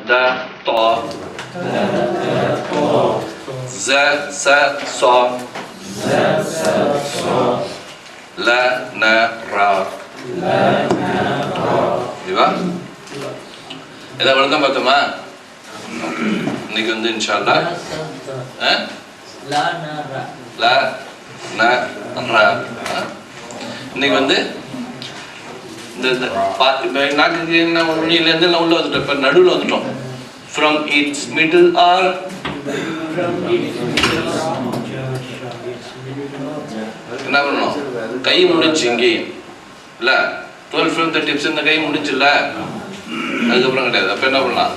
da to za sa so la na ra இதுவா ஏதாவது விளக்கம் பார்த்தோமா? இன்னைக்கு வந்து இன்ஷா அல்லாஹ் லா ந ரா இன்னைக்கு வந்து இந்த நாக்குக்கு என்ன நுனியிலேருந்து எல்லாம் உள்ள வந்துட்டோம். இப்போ நடுவில் வந்துட்டோம். ஃப்ரம் இட்ஸ் மிடில் ஆர் என்ன பண்ணணும்? கை முடிஞ்சு இங்கேயும் இல்லை 12 from the tips இந்த கை முடிஞ்சுல்ல, அதுக்கப்புறம் கிடையாது. அப்போ என்ன பண்ணலாம்?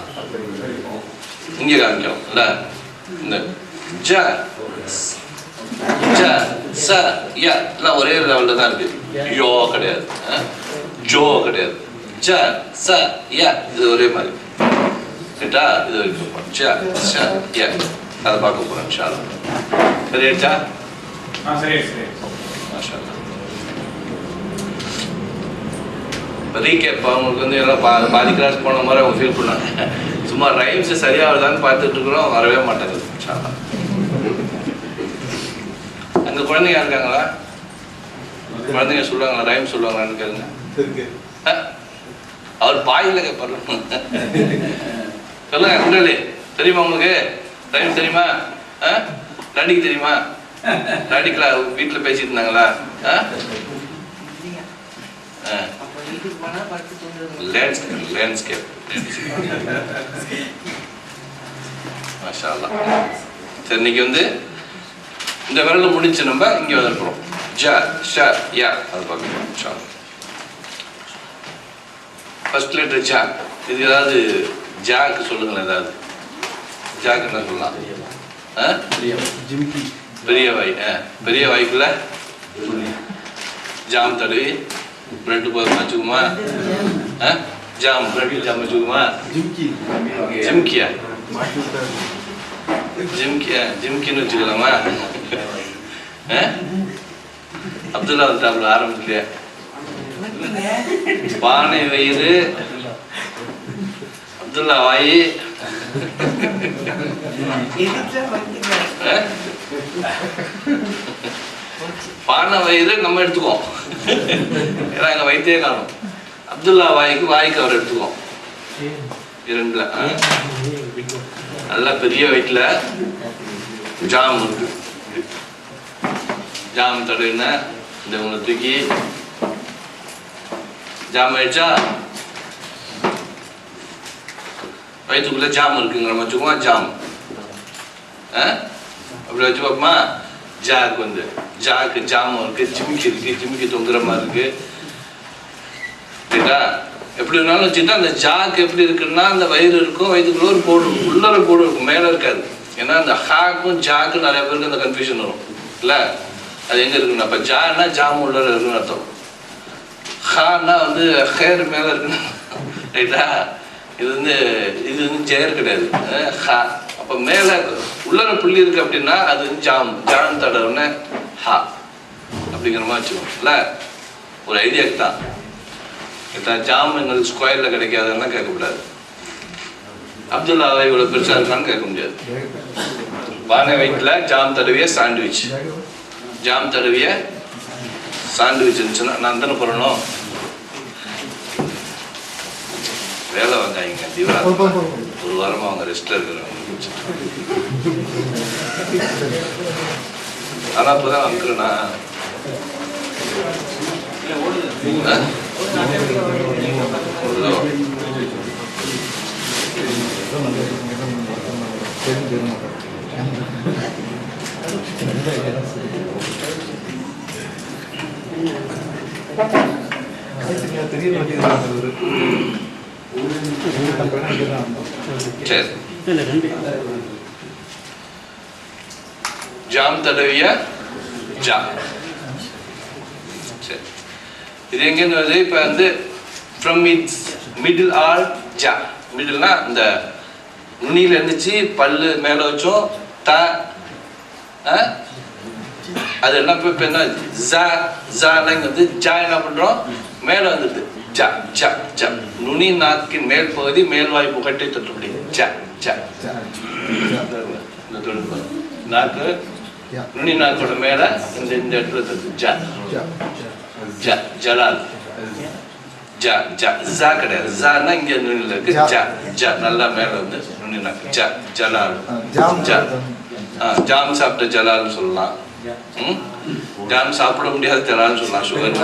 இங்கே காமிக்கும் இல்லை, இந்த ஜ ஜ ச ய எல்லாம் ஒரே லெவலில் தான் இருக்கு. யோ கிடையாது, ஜோ கிடையாது. ஜ ச ய இது ஒரே மாதிரி கேட்டா இது வரைக்கும் ஜ ச ய அதை பார்க்க போகிறோம் இன்ஷா அல்லாஹ். சரியாச்சா? சரி சரி மாஷா அல்லாஹ். இப்போ ரீகேப் அவங்களுக்கு வந்து எல்லாம் பாதி கிளாஸ் போன மாதிரி அவங்க ஃபீல் பண்ணாங்க. சும்மா ரைம்ஸ் சரியாகுதான்னு பார்த்துட்டு இருக்கிறோம், வரவே மாட்டேங்குது. இன்ஷா அல்லாஹ். அங்கே குழந்தைங்க இருக்காங்களா? குழந்தைங்க சொல்லுவாங்களா? ரைம் சொல்லுவாங்களான்னு கேளுங்க. அவர் பாயில கேட்பாரு. சொல்லுங்க குண்டலி, தெரியுமா உங்களுக்கு? ரைம் தெரியுமா? டாடிக்கு தெரியுமா? டாடிக்கெல்லாம் வீட்டில் பேசிட்டு இருந்தாங்களா? லேண்ட்ஸ்கேப் மாஷா அல்லாஹ். சரி, இன்னைக்கு வந்து இந்த விரல முடிச்சு நம்ம இங்கே வந்துருக்கிறோம். ஜ ஷ ய அது பார்க்கணும் இன்ஷா அல்லாஹ். ஃபர்ஸ்ட் லெட்டர் ஜா. இது ஏதாவது ஜாக்கு சொல்லுங்களேன். ஏதாவது ஜாக்கு என்ன சொல்லலாம்? பெரிய வாய். பெரிய வாய்க்குள்ள ஜாம் தடவி பிரெட்டு போய் வச்சுக்குமா? ஜாம் பிரெட் ஜாம் வச்சுக்குமா? ஜிம்கியா ஜிம்கியா ஜிம்கின்னு வச்சுக்கலாமா? அப்துல்லா வந்துட்டாப்ல ஆரம்பத்துலயே. பானை வயிறு, அப்துல்லா வாயி, பானை வயிறு நம்ம எடுத்துக்குவோம். ஏன்னா எங்க வயிற்றே காணும். அப்துல்லா வாய்க்கு அவர் எடுத்துக்குவோம். இரண்டுல நல்லா பெரிய வயிற்றுல ஜாம் இருக்கு. ஜாம் தடவின இந்த உங்களை தூக்கி ஜாம் ஆயிடுச்சா? வயிற்றுக்குள்ள ஜாம் இருக்குங்கிற வச்சுக்குமா? ஜாம் அப்படி வச்சு பார்ப்போமா? ஜாக்கு வந்து ஜாக்கு ஜாம் இருக்கு, ஜிமிக்கி இருக்கு, ஜிமிக்கி தொங்குற மாதிரி இருக்கு. சரிங்களா? எப்படி இருந்தாலும் வச்சுட்டா அந்த ஜாக்கு எப்படி இருக்குன்னா அந்த வயிறு இருக்கும், வயிற்றுக்குள்ள ஒரு கோடு இருக்கும், உள்ளர கோடு இருக்கும், மேலே இருக்காது. ஏன்னா அந்த ஹாக்கும் ஜாக்கும் நிறைய பேருக்கு அந்த கன்ஃபியூஷன் வரும் இல்லை? அது எங்கே இருக்குன்னா இப்போ ஜான்னா ஜாம் உள்ளர இருக்குன்னு அர்த்தம். ஹான்னா வந்து ஹேர் மேலே இருக்குன்னு ரைட்டா? இது வந்து ஜேர் கிடையாது, ஹா. அப்போ மேலே உள்ளர புள்ளி இருக்கு அப்படின்னா அது ஜாம். ஜாம் தடவுன்னு ஹா அப்படிங்கிற மாதிரி வச்சுக்கோம் இல்லை? ஒரு ஐடியாக்கு தான். ஜாம் எங்களுக்கு ஸ்கொயரில் கிடைக்காதுன்னா கேட்கக்கூடாது. அப்துல்லாவை இவ்வளோ பெருசாக இருக்கான்னு கேட்க முடியாது. பானை வயிற்றில் ஜாம் தடவிய சாண்ட்விச், ஜாம் தடவிய சாண்ட்விச் இருந்துச்சுன்னா நான் தானே போடணும். வேலை வந்தாங்க தீவிர ஒரு வாரமாக அவங்க ரெஸ்ட்டில் இருக்கிறவங்க. ஆனால் இப்போ தான் வந்துக்கிறேண்ணா. சரி, ஜாம் தடவிய ஜா. சரி, இது எங்கேருந்து வருது? இப்போ வந்து ஃப்ரம் இட்ஸ் மிடில் ஆர் ஜா. மிடில்னா இந்த நுனியில் இருந்துச்சு, பல்லு மேலே வச்சோம், த அதெல்லாம் இப்போ என்ன ஜா ஜாலாம் இங்கே வந்து ஜா என்ன பண்ணுறோம்? மேலே வந்துடுது ஜா ஜா ஜா. நுனி நாக்கின் மேல் பகுதி மேல் வாய் புகட்டை தொற்றபடி ஜா ஜா. இந்த தொழில் நாக்கு நுனி நாக்கோட மேல இந்த இடத்துல தருது ஜா ஜா. ஜலால் ஜா ஜா. ஜா கிடையாது, ஜான்னா இங்க நுனியில் இருக்கு. ஜா ஜா நல்லா மேல வந்து நுனி நாக்கு ஜா ஜலால். ஜா ஜாம் சாப்பிட்ட ஜலால்னு சொல்லலாம். ஜாம் சாப்பிட முடியாத ஜலால்னு சொல்லலாம். சுகர்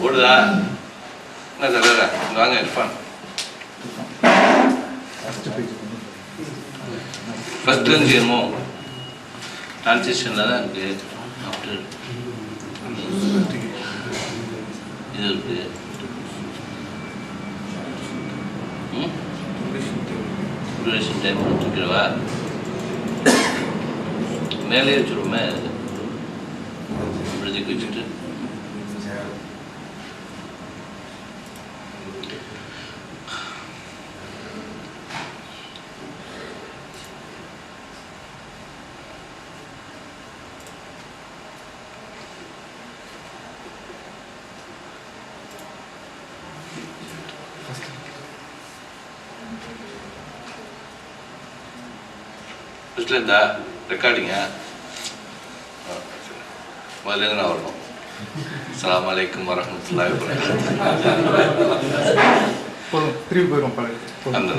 ஓடுதா? என்ன தர வாங்க இருப்பான். ஃபர்ஸ்ட் என்னமோ டிரான்சிஷனில் தான் இருக்கு. ஆஃப்டர் இது இருக்கு. டூரேஷன் டைம் வச்சுக்கிறவா மேலே வச்சுருவோமே, இப்படிக்கு வச்சுட்டு இருந்தா ரெக்கார்டிங்க முதல்ல நான் வரணும். அஸ்ஸலாமு அலைக்கும் வரஹ்மத்துல்லாஹி வபரகாத்துஹு. அந்த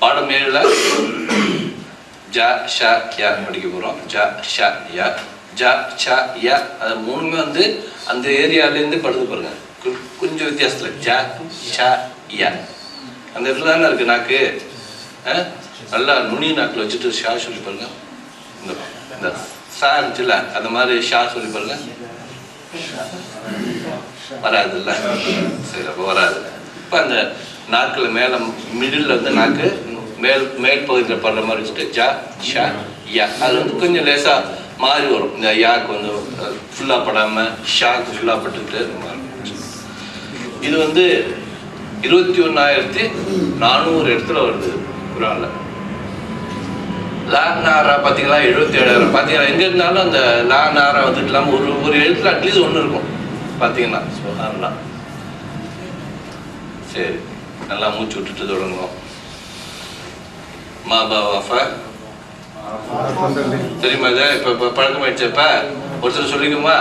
பாடம் 7ல் ஜா ஷா யா படிக்க போகிறோம். ஜா ஷா யா ஜா ஷா யா. அது மூணுமே வந்து அந்த ஏரியாலேருந்து படுத்து பாருங்க, கொஞ்சம் வித்தியாசத்தில். ஜா ஷா யா அந்த இடத்துல தானே இருக்கு நாக்கு. நல்லா நுனி நாக்கில் வச்சுட்டு ஷா சொல்லி பாருங்க. இந்த சா இருந்துச்சுல்ல, அந்த மாதிரி ஷா சொல்லி பாருங்க. வராது இல்லை? சரி, அப்போ வராது. இப்போ அந்த நாக்கில் மேலே மிடில் வந்து நாக்கு மேல் பகுதியில் படுற மாதிரி வச்சுட்டு ஜா ஷா யா. அது வந்து கொஞ்சம் லேசாக மாறி வரும். இந்த யாக்கு வந்து ஃபுல்லாக படாமல் ஷாக்கு ஃபுல்லாக பட்டுக்கிட்டு இது வந்து 21,400 இடத்துல வருது குரான்ல. லா நாரா பார்த்தீங்களா 77,000 பார்த்தீங்களா. எங்கே இருந்தாலும் அந்த லா நாரா வந்துட்டு இல்லாமல் ஒரு எழுத்துல அட்லீஸ்ட் ஒன்று இருக்கும் பார்த்தீங்கன்னா. சுபஹானல்லாஹ். சரி, நல்லா மூச்சு விட்டுட்டு தொடங்குவோம். மா பா வாஃபா தெரியுமா? இதை இப்போ பழக்கமாயிடுச்சு. இப்போ ஒருத்தர் சொல்லிக்குமா?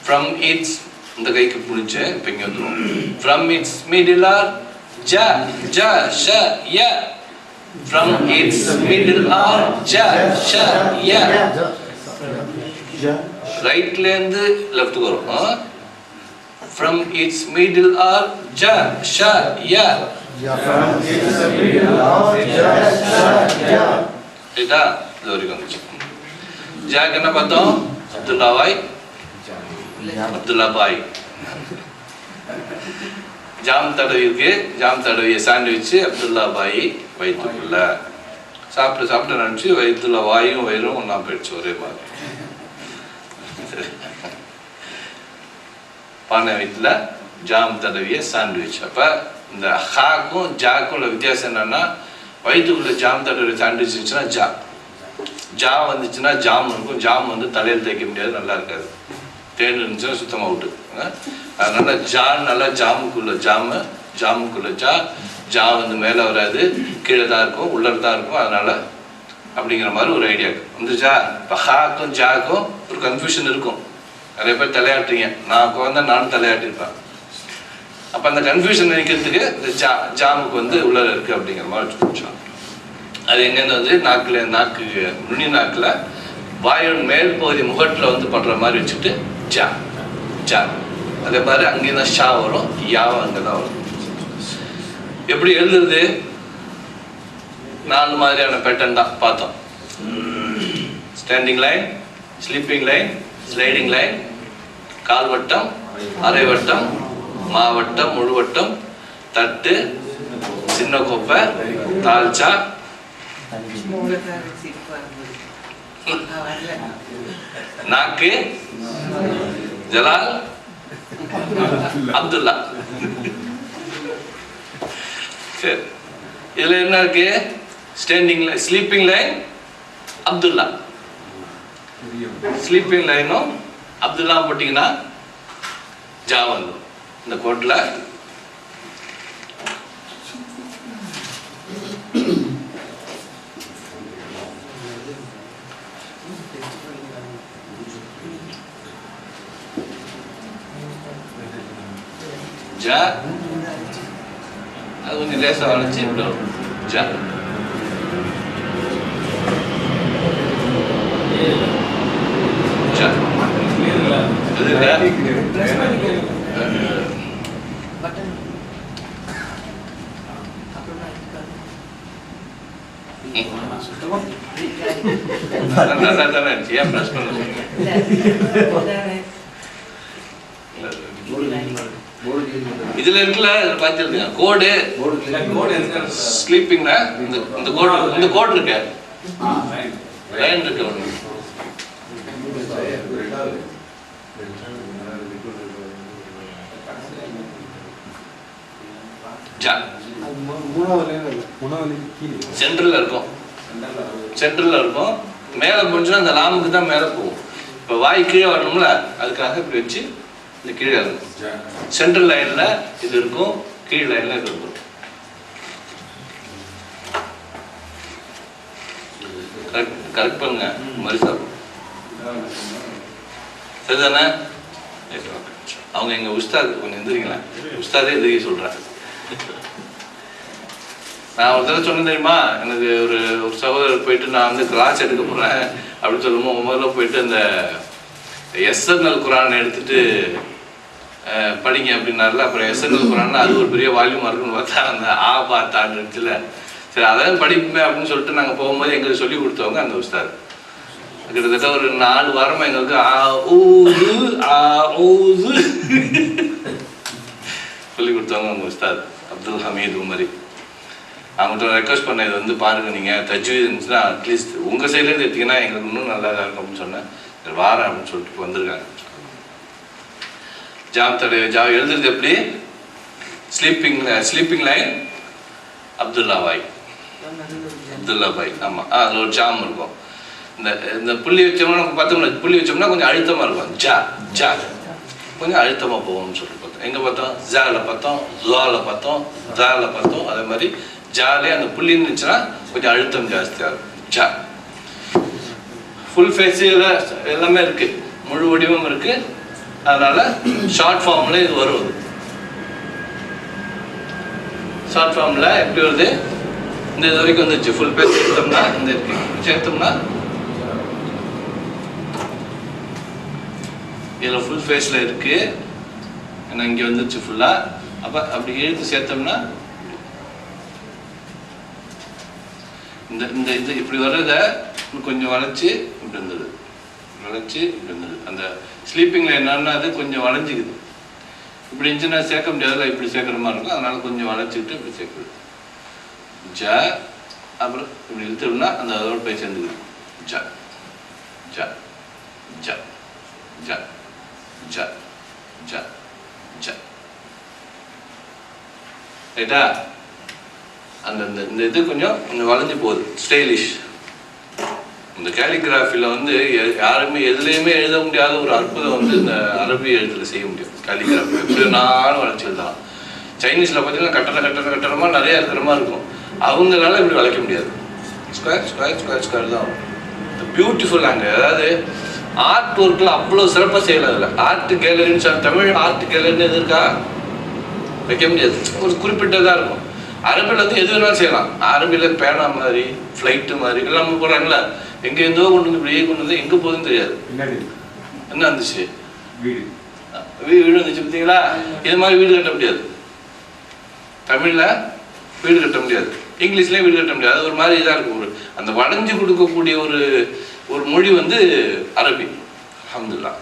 From its இந்த கைக்கு புடிச்சு இப்ப இங்க வந்துரும். From its middle are ja ja sha ya. From its middle are ja sha ya. ரைட்ல இருந்து லெஃப்ட்க்கு வரும். From its middle are ja sha ya. From its middle are ja sha ya. இதா இது வரைக்கும் வந்துச்சு. ஜாக்கு என்ன பார்த்தோம்? அப்துல்லா பாய், அப்துல்லா பாய். ஜாம் தடவிக்கு ஜாம் தடவிய சாண்ட்விச் அப்துல்லா பாய் வயிற்றுக்குள்ள சாப்பிட்டு சாப்பிட்டு நினச்சி வயிற்றுல வாயும் வயிறும் ஒன்றா போயிடுச்சு ஒரே மாதிரி. பானை வயிற்றுல ஜாம் தடவிய சாண்ட்விச். அப்போ இந்த ஹாக்கும் ஜாக்கும் உள்ள வித்தியாசம் என்னன்னா, வயிற்றுக்குள்ள ஜாம் தடவிய சாண்ட்விச் இருந்துச்சுன்னா ஜா, ஜா வந்துச்சுன்னா ஜாம் இருக்கும். ஜாம் வந்து தலையில் தேய்க்க முடியாது, நல்லா இருக்காது. தேன் இருந்துச்சுன்னா சுத்தமாக விட்டு. அதனால ஜா நல்லா ஜாமுக்குள்ள ஜாமு, ஜாமுக்குள்ள ஜா வந்து மேலே வராது, கீழே தான் இருக்கும், உள்ளே தான் இருக்கும். அதனால அப்படிங்கிற மாதிரி ஒரு ஐடியா வந்துச்சா. இப்போ ஹாக்கும் ஜாக்கும் ஒரு கன்ஃபியூஷன் இருக்கும். நிறைய பேர் தலையாட்டுறீங்க, நான் குழந்தை நானும் தலையாட்டிருப்பேன். அப்போ அந்த கன்ஃபியூஷன் நினைக்கிறதுக்கு இந்த ஜாமுக்கு வந்து உள்ள இருக்கு அப்படிங்கிற மாதிரி வச்சோம். அது எங்கேருந்து வந்து நாக்கு நுனி நாக்கில் வாயோட மேல் பகுதி முகட்டில் வந்து படுற மாதிரி வச்சுட்டு ஜா. அதே மாதிரி அங்கேயும் தான் ஷா வரும், யாவும் அங்கே தான் வரும். எப்படி எழுதுறது? 4 மாதிரியான பேட்டர்ன் தான் பார்த்தோம். Standing line, sleeping line, sliding line, கால்வட்டம், அரைவட்டம், மாவட்டம், முழுவட்டம், தட்டு, சின்ன கோப்பை, தால்ச்சா, நாக்கு, ஜலால், அப்துல்லா. சரி, இதுல என்ன இருக்கு? ஸ்டாண்டிங் லைன், ஸ்லீப்பிங் லைன், அப்துல்லா. ஸ்லீப்பிங் லைனும் அப்துல்லா போட்டீங்கன்னா ஜா வந்துடும். இந்த கோட்டில் ஜா, அது கொஞ்சம் லேசாக வளைச்சு இப்படி வரும். ஜா ஜா நல்லா தானே இருந்துச்சு. ஏன் ப்ரெஸ் பண்ண இதுல இருக்குல்ல, பார்த்துருக்கீங்க கோடு ஸ்லீப்பிங்ல இந்த கோடு இருக்கு, லைன் இருக்கு ஒன்று. சென்ட்ரல்ல இருக்கும், மேல போச்சுன்னா அந்த லாமுக்கு தான் மேல போகும். இப்ப வாய் கீழே வரணும்ல, அதுக்காக இப்படி வச்சு இந்த கீழே இருக்கும். சென்ட்ரல் லைன்ல இது இருக்கும், கீழ் லைன்ல இது இருக்கும். கரெக்ட் பண்ணுங்க மரிசா, சரிதானே? அவங்க எங்க உஸ்தாது கொஞ்சம் எந்திரிங்களா, உஸ்தாதே எதிரி சொல்றாங்க. நான் ஒரு தடவை சொன்னேன் தெரியுமா, எனக்கு ஒரு சகோதரர் போயிட்டு நான் வந்து கிளாஸ் எடுக்க போறேன் அப்படின்னு சொல்லும்போது முதல்ல போயிட்டு அந்த எஸ்என்எல் குரான் எடுத்துட்டு படிங்க அப்படின்னாருல. அப்புறம் எஸ்என்எல் குரான் அது ஒரு பெரிய வால்யூமா இருக்குன்னு பார்த்தா அந்த பாத்தான்னு இருந்துச்சுல, சரி அதான் படிப்போமே அப்படின்னு சொல்லிட்டு நாங்கள் போகும்போது எங்களுக்கு சொல்லி கொடுத்தவங்க அந்த உஸ்தாது. கிட்டத்தட்ட ஒரு 4 வாரமா எங்களுக்கு சொல்லி கொடுத்தவங்க அவங்க உஸ்தாது அப்துல் ஹமீத் உமரி. அவங்கள்ட்ட ரெக்வஸ்ட் பண்ண, இது வந்து பாருங்க, நீங்கள் தஜ்வீத் இருந்துச்சுன்னா அட்லீஸ்ட் உங்கள் சைட்லேருந்து எடுத்தீங்கன்னா எங்களுக்கு இன்னும் நல்லா தான் இருக்கும் அப்படின்னு சொன்னேன். சரி வாரேன் அப்படின்னு சொல்லிட்டு வந்திருக்காங்க. ஜா எழுதுறது எப்படி? ஸ்லீப்பிங் லைன் அப்துல்லா பாய். ஆமாம், அதில் ஒரு ஜாம் இருக்கும். இந்த புள்ளி வச்சோம்னா நம்ம பார்த்தோம்னா, புள்ளி வச்சோம்னா கொஞ்சம் அழுத்தமாக இருக்கும். ஜா கொஞ்சம் அழுத்தமாக போகும்னு சொல்லிட்டு பார்த்தோம். எங்கே பார்த்தோம்? ஜாவில் பார்த்தோம், ஜுவாவில் பார்த்தோம், ஜாவில் பார்த்தோம். அதே மாதிரி ஜாலே அந்த புள்ளின்னு இருந்துச்சுன்னா கொஞ்சம் அழுத்தம் ஜாஸ்தியாக இருக்கும். ஜா ஃபுல் ஃபேஸில் எல்லாமே இருக்கு, முழு வடிவம் இருக்கு. அதனால ஷார்ட் ஃபார்ம்ல இது வரும். ஷார்ட் ஃபார்ம்ல எப்படி வருது? இந்த இது வரைக்கும் வந்துச்சு. ஃபுல் பேஸ் சேர்த்தோம்னா இந்த இருக்கு, சேர்த்தோம்னா இதுல ஃபுல் ஃபேஸ்ல இருக்கு, ஏன்னா இங்க வந்துச்சு ஃபுல்லா. அப்ப அப்படி எழுத்து சேர்த்தோம்னா இந்த இது இப்படி வர்றத கொஞ்சம் வளைச்சு இப்படி இருந்தது, அந்த ஸ்லீப்பிங்ல என்னன்னா அது கொஞ்சம் வளைஞ்சிக்குது. இப்படி இருந்துச்சுன்னா சேர்க்க முடியாதுல, இப்படி சேர்க்குற மாதிரி இருக்கும். அதனால கொஞ்சம் வளைச்சிக்கிட்டு இப்படி சேர்க்குது. ஜ அப்புறம் இப்படி இழுத்தோம்னா அந்த அதோட போய் சேர்ந்துக்குது. ஜ ஜ ஜ ஜ ஜ ஜ ஜ ரைட்டா? அந்த இந்த இது கொஞ்சம் வளைஞ்சு போகுது, ஸ்டைலிஷ். இந்த கேலிகிராஃபியில் வந்து யாருமே எதுலேயுமே எழுத முடியாத ஒரு அற்புதம் வந்து இந்த அரபி எழுத்துல செய்ய முடியும். கேலிகிராஃபி எப்படி நானும் வளைச்சி எழுதலாம். சைனீஸில் பார்த்தீங்கன்னா கட்டடமாக நிறையா இருக்கிற மாதிரி இருக்கும். அவங்களால இப்படி வளைக்க முடியாது. ஸ்கொயர் ஸ்கொயர் ஸ்கொயர் ஸ்கொயர் தான் வரும். பியூட்டிஃபுல் அங்கே. அதாவது ஆர்ட் ஒர்க்கில் அவ்வளோ சிறப்பாக செய்யலை. அதில் ஆர்ட் கேலரின்னு தமிழ் ஆர்ட் கேலரின்னு எது இருக்கா? வைக்க முடியாது. ஒரு குறிப்பிட்டதாக இருக்கும். அரபியில் வந்து எது வேணாலும் செய்யலாம். அரபியில் பேனா மாதிரி, ஃப்ளைட்டு மாதிரி எல்லாம் போடுறாங்களா, எங்கே இருந்தோ கொண்டு வந்து இப்படியே கொண்டு வந்து எங்கே போகுதுன்னு தெரியாது. என்ன இருந்துச்சு? வீடு வந்துச்சு பார்த்தீங்களா? இது மாதிரி வீடு கட்ட முடியாது. தமிழில் வீடு கட்ட முடியாது, இங்கிலீஷ்லேயும் வீடு கட்ட முடியாது. அது ஒரு மாதிரி இதாக இருக்கும். ஒரு அந்த வளைஞ்சு கொடுக்கக்கூடிய ஒரு மொழி வந்து அரபி. அல்ஹம்துலில்லாஹ்.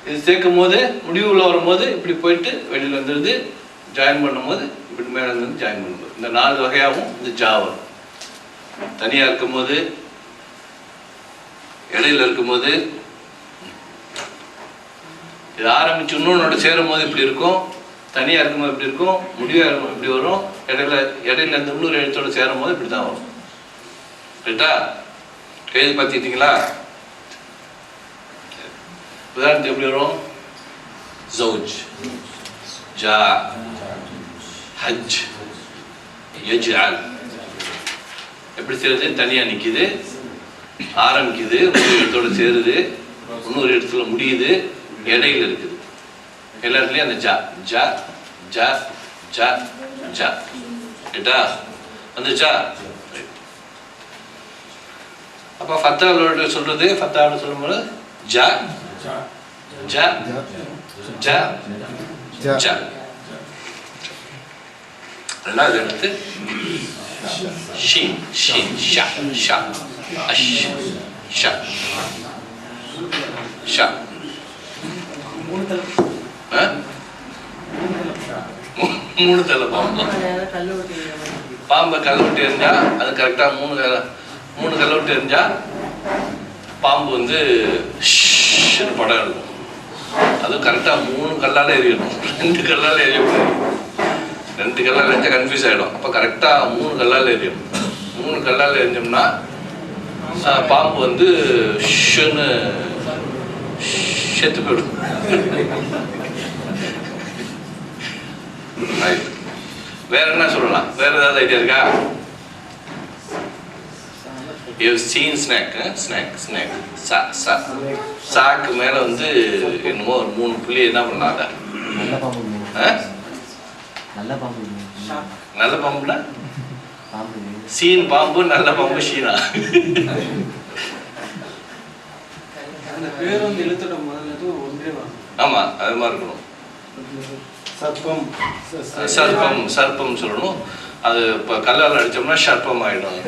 இது சேர்க்கும் போது முடிவுள்ள வரும்போது இப்படி போயிட்டு வெளியில் வந்துடுது. ஜாயின் பண்ணும்போது இப்படி மேலே இருந்து ஜாயின் பண்ணும்போது இந்த 4 வகையாகவும் இந்த ஜா வரும். தனியாக இருக்கும்போது, இடையில இருக்கும்போது, இது ஆரம்பிச்சு இன்னொன்னோட சேரும் போது இப்படி இருக்கும். தனியாக இருக்கும்போது இப்படி இருக்கும். முடிவாக இருக்கும் இப்படி வரும். இடையில இந்த இன்னொரு எழுத்தோட சேரும் போது இப்படி தான் வரும். ரைட்டா? எழுதி பார்த்துக்கிட்டீங்களா? உதாரணத்துக்கு எப்படி வரும்? ஜௌஜ், ஜா, ஹஜ், யஜ்அல். எப்படி சேருது? தனியாக நிற்கிது, ஆரம்பிக்குது, இன்னொரு இடத்தோட சேருது, இன்னொரு இடத்துல முடியுது, இடையில இருக்குது. எல்லா இடத்துலையும் அந்த ஜா ஜா ஜா ஜா ஜா. ரைட்டா? வந்துச்சா? அப்போ ஃபத்தாவோட சொல்றது, ஃபத்தாவோட சொல்லும்போது ஜா ஜா ஜா ஜா. ரெண்டாவது எடுத்து ஷீன் ஷீன் ஷா ஷா அஷ் ஷா ஷா. மூணு தலை பாம்பு. பாம்பை கல்வெட்டு எரிஞ்சா அது கரெக்டாக மூணு கல்வெட்டு எரிஞ்சா பாம்பு வந்து படம் இருக்கும். அதுவும் கரெக்டாக 3 கல்லால் எரியணும். 2 கல்லால் எரியக்கூடாது. 2 கல்லால் எரிஞ்சா கன்ஃபியூஸ் ஆகிடும். அப்போ கரெக்டாக 3 கல்லால் எரியணும். 3 கல்லால் எரிஞ்சோம்னா பாம்பு வந்து ஷன்னு செத்து போயிடும். வேற என்ன சொல்லலாம்? வேற ஏதாவது ஐடியா இருக்கா? You've seen snack, snack, snack. சாக்கு மேல வந்து என்னமோ ஒரு 3 புள்ளி என்ன பண்ணலாம்? அத நல்ல பாம்புனா சீன் பாம்பு, நல்ல பாம்பு ஷீனா. ஆமா, அது மாதிரி இருக்கணும். சர்ப்பம் சொல்லணும். அது இப்போ கல்லால் அடிச்சோம்னா ஷர்ப்பம் ஆயிடும்.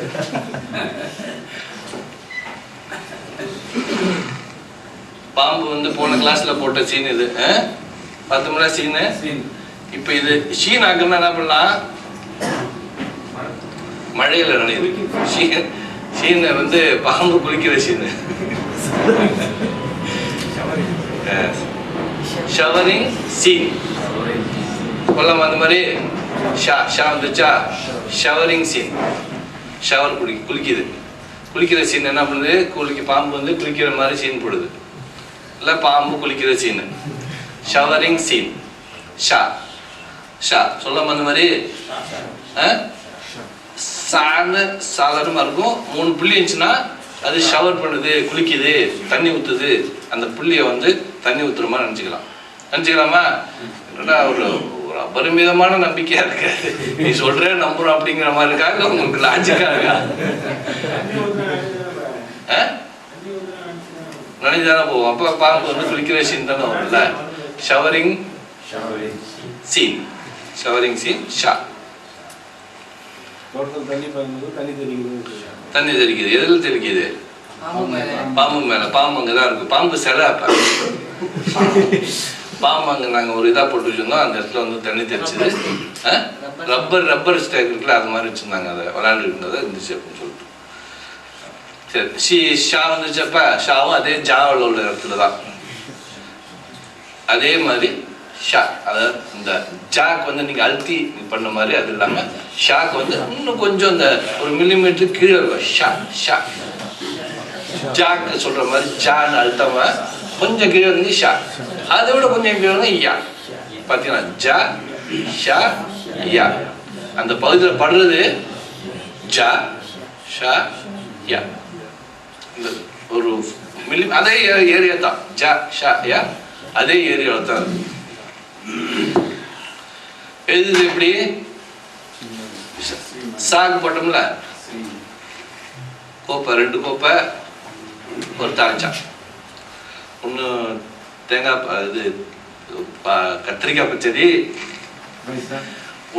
பாம்பு வந்து போன கிளாஸ்ல போட்ட சீன் இது. 10 முறை சீனு. இப்போ இது ஷீன் ஆக்குன்னா என்ன பண்ணலாம்? மழையில நினைவு சீனை வந்து பாம்பு குளிக்கிற சீனு. ஷவரிங் சீன் கொள்ளாம அந்த மாதிரி ஷா வந்துச்சா? Showering scene. ஷவர் குளிக்கிற சீன் என்ன பண்ணுது? பாம்பு வந்து குளிக்கிற மாதிரி சீன் போடுது. இல்லை பாம்பு குளிக்கிற சீனு ஷவரிங் சீன். ஷா ஷா சொல்லாம அந்த மாதிரி சாதாரணமாக இருக்கும். 3 புள்ளி இருந்துச்சுன்னா அது ஷவர் பண்ணுது, குளிக்குது, தண்ணி ஊற்றுது. அந்த புள்ளியை வந்து தண்ணி ஊற்றுற மாதிரி நினச்சிக்கலாமா? என்னடா ஒரு அபரிமிதமான நம்பிக்கையா இருக்காது. நீ சொல்ற நம்புறோம் அப்படிங்கிற மாதிரி இருக்கா? இல்லை உங்களுக்கு லாஜிக்கா இருக்கா? நினைஞ்சானே போவோம். அப்போ பாம்பு வந்து குளிக்கிற சீன் தானே வரும்ல. Showering scene. ஷவரிங் சீன் ஷா. தண்ணி தெளிக்குது. எதில் தெளிக்குது? பாம்பு மேல. பாம்பு அங்கதான் இருக்கு. பாம்பு சிலை. அப்ப பாம்பு அங்க நாங்க ஒரு இதா போட்டு வச்சிருந்தோம். அந்த இடத்துல வந்து தண்ணி தெளிச்சுது. ரப்பர் ஸ்டேக் இருக்குல்ல, அது மாதிரி வச்சிருந்தாங்க. அதை விளையாண்டு இருந்ததை இருந்துச்சு அப்படின்னு சொல்லிட்டு. சரி, ஷா வந்துச்சப்ப ஷாவும் அதே ஜாவில் உள்ள இடத்துல தான். அதே மாதிரி ஷா, அதாவது இந்த ஜாக் வந்து நீங்க அழுத்தி பண்ண மாதிரி, அது இல்லாம ஷாக் வந்து இன்னும் கொஞ்சம் இந்த ஒரு மில்லிமீட்டர் கீழே இருக்கும். ஷா ஷா ஜாக் சொல்ற மாதிரி ஜான்னு அழுத்தாம கொஞ்சம் கீழே வந்து ஷா, அதை விட கொஞ்சம் கீழே வந்து யா பார்த்தீங்கன்னா ஜ ஷ யா அந்த பகுதியில் படுறது ஜ ஷ யா இந்த ஒரு அதே ஏரியா தான் ஜ ஷ யா அதே ஏரியாவில் தான் எழுதுது எப்படி சாகு போட்டோம்ல கோப்பை 2 கோப்பை ஒரு தாளிச்சா ஒன்று தேங்காய் இது கத்திரிக்காய் பச்சடி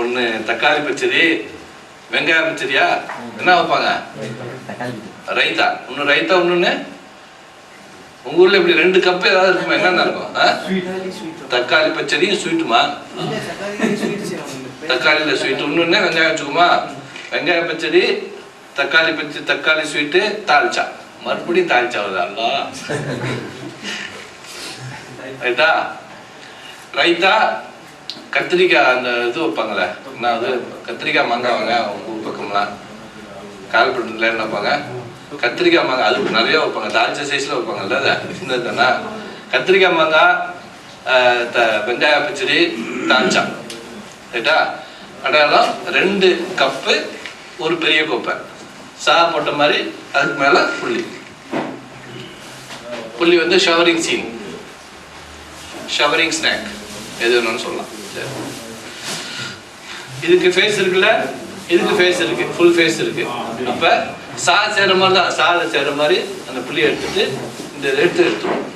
ஒன்று தக்காளி பச்சடி வெங்காய பச்சடியா என்ன வைப்பாங்க ரைத்தா ஒன்று ரைத்தா ஒன்று உங்க ஊர்ல இப்படி 2 கப்பு ஏதாவது இருக்குமா என்னென்ன இருக்கும் தக்காளி பச்சடி ஸ்வீட்டுமா தக்காளியில ஸ்வீட் ஒன்று வெங்காயம் வச்சுக்குமா வெங்காய பச்சடி தக்காளி ஸ்வீட்டு தாளிச்சா மறுபடியும் தாளிச்சா வருதா ரைட்டா ரைத்தா கத்திரிக்காய் அந்த இது வைப்பாங்களே என்ன அது கத்திரிக்காய் மாங்காய் வாங்க ஊர் பக்கம்லாம் கால்பட்டில் என்ன வைப்பாங்க கத்திரிக்காய் மாங்காய் அது நிறைய வைப்பாங்க தாளிச்ச சைஸ்ல வைப்பாங்கல்ல அதை சின்னதுதானா கத்திரிக்காய் மாங்காய் வெங்காய பச்சடி தாளிச்சா ரைட்டா அடையாளம் 2 கப்பு ஒரு பெரிய கோப்பை சா போட்ட மாதிரி அதுக்கு மேல புள்ளி வந்து ஷவரிங் சீன் ஷவரிங் ஸ்நாக் எது வேணும்னு சொல்லலாம் இதுக்கு ஃபேஸ் இருக்குல்ல இதுக்கு ஃபேஸ் இருக்கு ஃபுல் ஃபேஸ் இருக்கு அப்ப சா சேர மாதிரி தான் சாத சேர மாதிரி அந்த புள்ளி எடுத்துட்டு இந்த எடுத்துருவோம்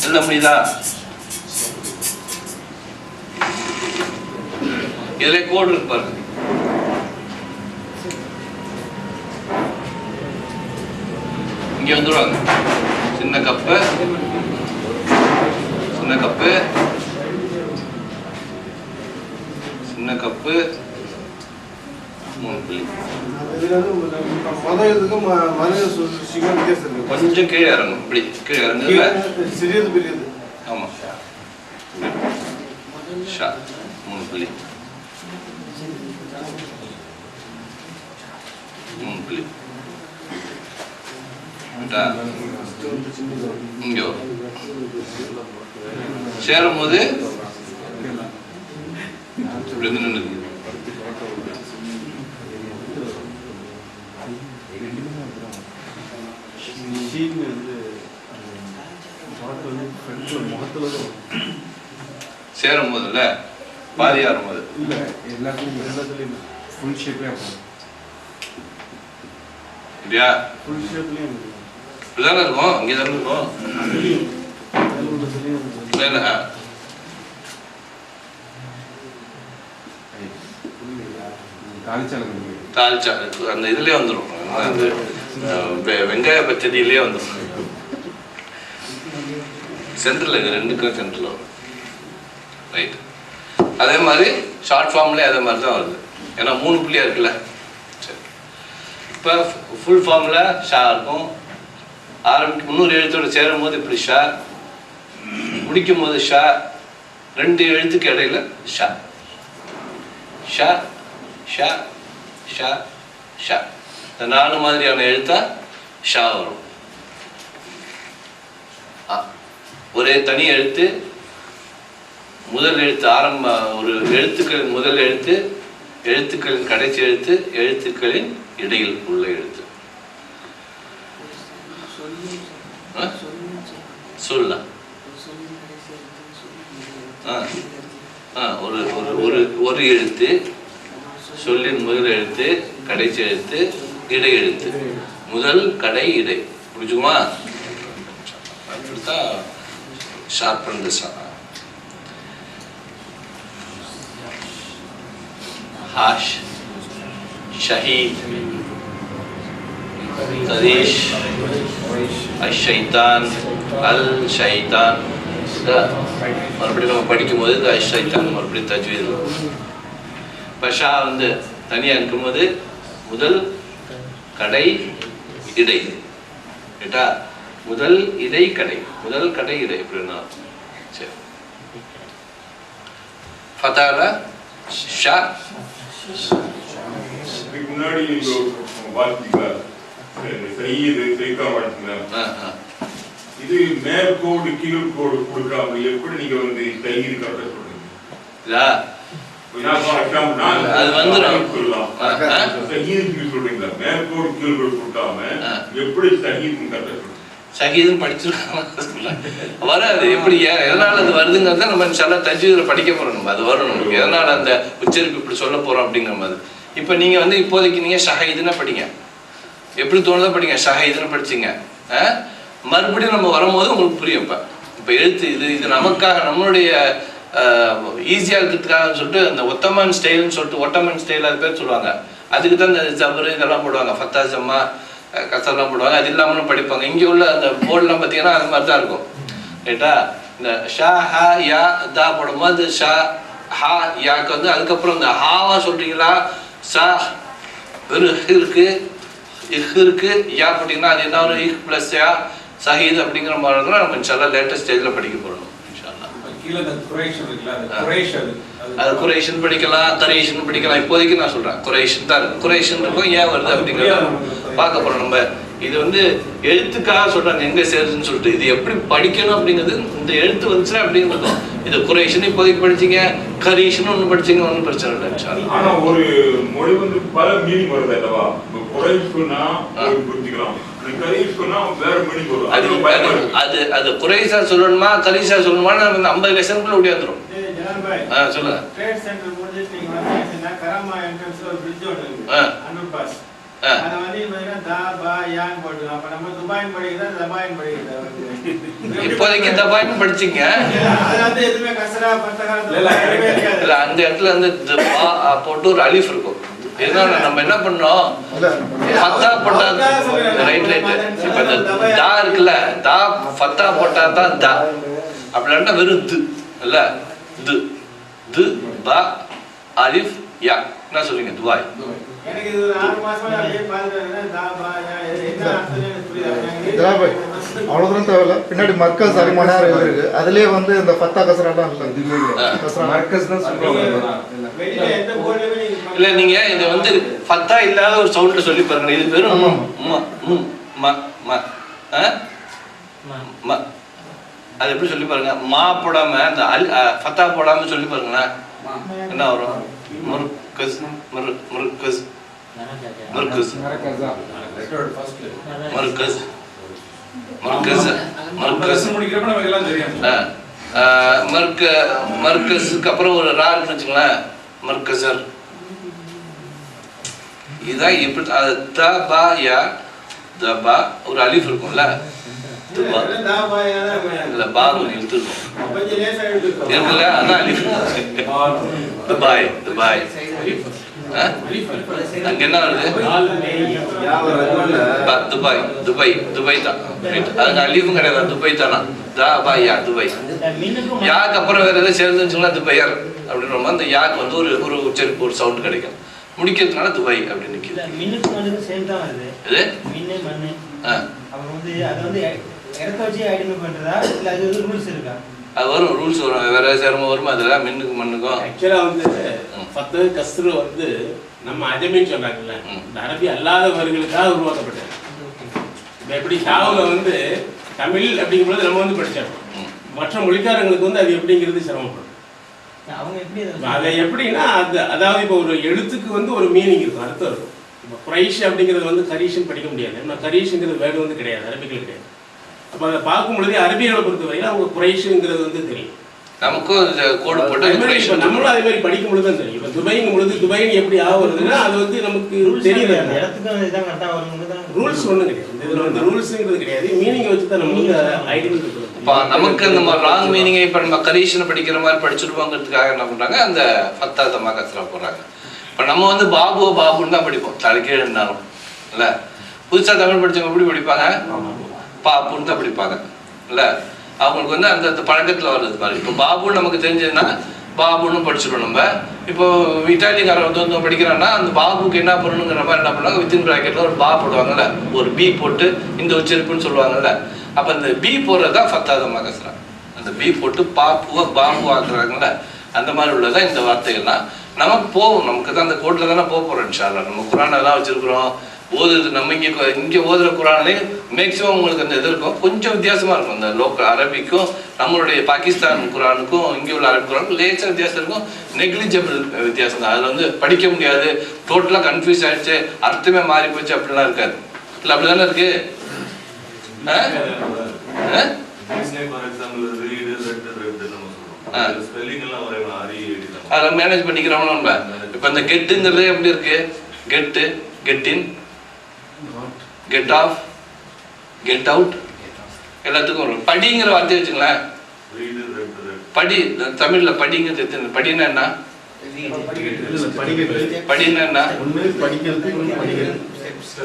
எல்லாம் முடியுதா இதுல கோடு இருக்கு பாருங்க இங்க வந்துருவாங்க சின்ன கப்பு சின்ன கப்பு சின்ன கப்பு 3 புள்ளி கொஞ்சம் கீழே இறங்கும் இப்படி கீழே இறங்குதுல ஆமா ஷா 3 புள்ளி 3 புள்ளி இங்க சேரும் போது இப்படி வந்து நின்று சேரும் போதுல பாதி ஆறும் போது இல்ல எல்லாத்துலயும் ஃபுல் ஷேப்லயே இல்லையா ஃபுல் ஷேப்லயும் இப்படிதானே இருக்கும் இங்கே தானே இருக்கும் தாளிச்சா அந்த இதுலயே வந்துடும் அந்த வெங்காய பச்சடியிலேயே வந்துடும் சென்டர்ல இது 2க்கும் சென்டர்ல வரும் ரைட் அதே மாதிரி ஷார்ட் ஃபார்ம்லேயே அதே மாதிரி தான் வருது ஏன்னா 3 புள்ளியா இருக்குல்ல சரி இப்போ ஃபுல் ஃபார்ம்ல ஷா இருக்கும் முன்னூறு எழுத்தோட சேரும் போது இப்படி ஷா முடிக்கும் போது ஷா 2 எழுத்துக்கு இடையில ஷா ஷா ஷா ஷா ஷா இந்த 4 மாதிரியான எழுத்தா ஷா வரும் ஒரே தனி எழுத்து முதல் எழுத்து ஆரம்ப ஒரு எழுத்துக்களின் முதல் எழுத்து எழுத்துக்களின் கடைசி எழுத்து எழுத்துக்களின் இடையில் உள்ள எழுத்து சொல்ல ஒரு எழுத்து சொல்லின் முதல் எழுத்து கடைசி எழுத்து இடை எழுத்து முதல் கடை இடை புரிஞ்சுக்குமா அப்படித்தான் ஷார்ப் பண்ணது ஹாஷ் ஷஹீத் தரீஷ் அஷைத்தான் அல் ஷைத்தான் மறுபடியும் நம்ம படிக்கும் போது இந்த அஷைத்தான் மறுபடியும் தஜ்வீத் இப்போ ஷா வந்து தனியாக இருக்கும்போது முதல் கடை இடை கேட்டா முதல் இடை கடை முதல் கடை இடை எப்படின்னா சரி ஃபதால ஷா இதுக்கு முன்னாடி வார்த்தைகளா சையீது சைக்கா வார்த்தைகளா இது மேற்கோடு கீழ்கோடு கொடுக்காம எப்படி நீங்க வந்து தயிர் கரெக்டா சொல்றீங்க? அது வந்துடும். சொல்றீங்களா மேற்கோடு கீழ்கோடு கொடுக்காம எப்படி தயிர் கரெக்டா சொல்றீங்க? சகீதம் படிச்சிருக்காங்க வராது. எப்படி எதனால அது வருதுங்கிறத நம்ம சில தஜ்வீதில் படிக்க போறோம். நம்ம அது வரும் நமக்கு எதனால அந்த உச்சரிப்பு இப்படி சொல்ல போறோம் அப்படிங்கிற மாதிரி. இப்போ நீங்க வந்து இப்போதைக்கு நீங்க ஷஹீதுன்னு படிங்க, எப்படி தோணுதோ படிங்க. ஷஹீதுன்னு படிச்சிங்க, மறுபடியும் நம்ம வரும்போது உங்களுக்கு புரியும். இப்போ எழுத்து இது நமக்காக நம்மளுடைய ஈஸியாக இருக்கிறதுக்காக சொல்லிட்டு அந்த ஒத்தமன் ஸ்டைல்னு சொல்லிட்டு ஒட்டமன் ஸ்டைல் அது பேர் சொல்லுவாங்க. அதுக்கு தான் இந்த ஜபரு இதெல்லாம் போடுவாங்க, ஃபத்தா ஜம்மா கசரெல்லாம் போடுவாங்க. அது இல்லாமலும் படிப்பாங்க. இங்கே உள்ள அந்த போர்டெலாம் பார்த்தீங்கன்னா அது மாதிரி தான் இருக்கும். ரைட்டா? இந்த ஷா ஹா யா தா போடும்போது ஷா ஹா யாக்கு வந்து அதுக்கப்புறம் இந்த ஹாவா சொல்றீங்களா சா இருக்கு இருக்கு யா போட்டிங்கன்னா அது என்ன ஒரு இஹ் பிளஸ் யா சஹீத் அப்படிங்கிற மாதிரி தான் நம்ம இன்ஷால்லா லேட்டஸ்ட் ஸ்டேஜில் படிக்க போகிறோம். அது குரேஷன் படிக்கலாம், கரேஷன் படிக்கலாம். இப்போதைக்கு நான் சொல்றேன் குரேஷன் தான் இருக்கு. குரேஷன் இருக்கும், ஏன் வருது அப்படிங்கிறத பார்க்க போறோம். நம்ம இது வந்து எழுத்துக்காக சொல்றாங்க எங்க சேருதுன்னு சொல்லிட்டு. இது எப்படி படிக்கணும் அப்படிங்கிறது இந்த எழுத்து வந்துச்சுன்னா அப்படின்னு இருக்கும். இது குரேஷன் இப்போதைக்கு படிச்சீங்க, கரீஷன் ஒன்று படிச்சீங்க, ஒன்றும் பிரச்சனை இல்லை. ஆனா ஒரு மொழி வந்து பல மீனிங் வருது அல்லவா? குறைஷுனா புரிஞ்சுக்கலாம், அது குறைசா சொல்லணுமா கரீஷா சொல்லணுமா நம்ம 50 லட்சம் ஓடியாந்துரும். சொல்லுங்க. இப்போதைக்கு தபாயின் படிச்சீங்க, அந்த இடத்துல வந்து போட்டு ஒரு அலிஃப் இருக்கும். இதனால நம்ம என்ன பண்ணோம், ஃபத்தா போட்டா ரைட் இப்ப இந்த தா இருக்குல்ல, தா ஃபத்தா போட்டா தான் தா, அப்படின்னா வெறும் து இல்ல, து து பா அலிஃப் யா. என்ன சொல்றீங்க? துபாய். அவ்வளவுதான் தேவையில்ல. பின்னாடி மர்கஸ் அரிமான இருக்கு, அதுலயே வந்து இந்த ஃபத்தா கசராலாம் இல்ல. நீங்க இது வந்து ஃபத்தா இல்லாத ஒரு சவுண்ட்ல சொல்லி பாருங்க. இது வெறும் அது எப்படி சொல்லி பாருங்க. மா போடாம அந்த ஃபத்தா போடாம சொல்லி பாருங்களேன், என்ன வரும்? முர்கஸ் முர்கஸ் முர்கஸ் முர்கஸ் மர்கஸ் மர்கஸ் மர்கஸுக்கு அப்புறம் ஒரு ரா இருக்குன்னு வச்சுங்களேன், மர்கஸர். இதுதான் எப்படி த பா யா த பா ஒரு அலிஃப் இருக்கும்ல, இல்ல பாபு எழுத்து இருக்கும் இருக்குல்ல, அதான் அலிஃப். துபாய் துபாய் அங்க என்ன வருது? துபாய் துபாய் துபாய் தான். அதுக்கு அலிஃபும் கிடையாது, துபாய் தானா. தா பா யா துபாய். யாக்கு அப்புறம் வேற எதாவது சேர்ந்துச்சுன்னா துபையர் அப்படின்னு அந்த யாக்கு வந்து ஒரு உச்சரிப்பு ஒரு சவுண்ட் கிடைக்கும். முடிக்கிறதுனால துபாய் அப்படின்னு நிற்கிது. அது வரும், ரூல்ஸ் வரும், வேற சிரமம் வரும். அதுல மின்னுக்கும் மண்ணுக்கும் ஆக்சுவலா வந்து ஃபத்து கஸ்ரு வந்து நம்ம அஜமின்னு சொல்றாங்கல்ல, இந்த அரபி அல்லாதவர்களுக்காக உருவாக்கப்பட்டது. இப்போ எப்படி ஷாவுல வந்து தமிழ் அப்படிங்கும்போது நம்ம வந்து படித்தோம், மற்ற மொழிக்காரங்களுக்கு வந்து அது எப்படிங்கிறது சிரமப்படும். அதை எப்படின்னா அதாவது இப்போ ஒரு எழுத்துக்கு வந்து ஒரு மீனிங் இருக்கும், அர்த்தம் இருக்கும். இப்போ குரைஷ் அப்படிங்கிறது வந்து கரீஷன் படிக்க முடியாது, ஏன்னா கரீஷுங்கிறது வேர்டு வந்து கிடையாது, அரபிகள் கிடையாது. அப்போ அதை பார்க்கும் பொழுது அரபிகளை பொறுத்த வரையில் அவங்க குரைஷுங்கிறது வந்து தெரியும். நமக்கும் கோடு போட்டு நம்மளும் அதே மாதிரி படிக்கும் பொழுது தான் தெரியும். இப்போ துபாய்ங்கும் பொழுது துபாய்னு எப்படி ஆகுறதுன்னா அது வந்து நமக்கு தெரியுது. ரூல்ஸ் ஒன்றும் கிடையாது, இதில் வந்து ரூல்ஸுங்கிறது கிடையாது, மீனிங் வச்சு தான் நம்ம வந்து ஐடென்டிஃபை பண்ணுவோம். இப்போ நமக்கு அந்த மாதிரி ராங் மீனிங்கை இப்போ நம்ம கரீஷனை படிக்கிற மாதிரி படிச்சுருப்பாங்கிறதுக்காக என்ன பண்ணுறாங்க, அந்த ஃபத்தா தம்மா கசரா போடுறாங்க. இப்போ நம்ம வந்து பாபு பாபுன்னு தான் படிப்போம், தலைக்கீழ இருந்தாலும் இல்லை. புதுசாக தமிழ் படித்தவங்க எப்படி படிப்பாங்க? பாப்புன்னு தான் படிப்பாங்க இல்லை. அவங்களுக்கு வந்து அந்த பழக்கத்தில் வர்றது மாதிரி. இப்போ பாபுன்னு நமக்கு தெரிஞ்சதுன்னா பாபுன்னு படிச்சிடும் நம்ம. இப்போ இட்டாலியக்காரன் வந்து படிக்கிறான்னா அந்த பாபுக்கு என்ன பண்ணணுங்கிற மாதிரி என்ன பண்ணுவாங்க, வித்தின் ப்ராக்கெட்டில் ஒரு பா போடுவாங்கல்ல, ஒரு பி போட்டு இந்த உச்சரிப்புன்னு சொல்லுவாங்கல்ல. அப்போ அந்த பி போடுறது தான் ஃபத்தா தம்மா கசரா. அந்த பி போட்டு பாப்புவை பாபு ஆக்குறாங்கல்ல, அந்த மாதிரி உள்ளதான் இந்த வார்த்தைகள்லாம் நமக்கு போகும். நமக்கு தான் அந்த கோட்டில் தானே போக போகிறோம் இன்ஷா அல்லாஹ். நம்ம குர்ஆனை தான் வச்சிருக்கிறோம், ஓதுறது நம்ம இங்கே ஓதுற குரானே மேக்ஸிமம் உங்களுக்கு அந்த இது இருக்கும், கொஞ்சம் வித்தியாசமாக இருக்கும். அந்த லோக்கல் அரபிக்கும் நம்மளுடைய பாகிஸ்தான் குரானுக்கும் இங்கே உள்ள அரபி குரானுக்கும் லேசாக வித்தியாசம் இருக்கும், நெக்லிஜிபிள் வித்தியாசம் தான். அதில் வந்து படிக்க முடியாது, டோட்டலாக கன்ஃபியூஸ் ஆகிடுச்சு, அர்த்தமே மாறி போச்சு அப்படிலாம் இருக்காது. இல்லை அப்படி தானே இருக்கு? அதெல்லாம் மேனேஜ் பண்ணிக்கிறோம் நம்ம. இப்போ இந்த கெட்டுங்கிறது எப்படி இருக்கு? கெட்டு, get in, get of, get out எல்லாத்துக்கும் வரும். படிங்கிற வார்த்தையை வச்சுங்களேன். படி தமிழ்ல படிங்கிறது படினா என்ன? படினா என்ன?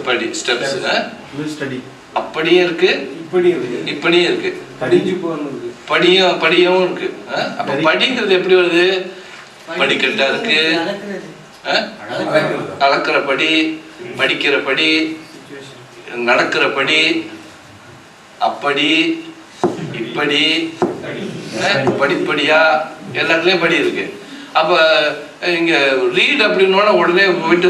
படி ஸ்டெப்ஸ். அப்படியே இருக்கு, இப்படியும் இருக்கு, படியும் இருக்கு. அப்ப படிங்கிறது எப்படி வருது? படிக்கட்டா இருக்கு, அளக்கிற படி, படிக்கிற படி, நடக்கிற படி, அப்படி இப்படி படிப்படியா எல்லாத்துலயும் படி இருக்கு. அப்ப இங்க ரீட் அப்படின்னா உடனே போயிட்டு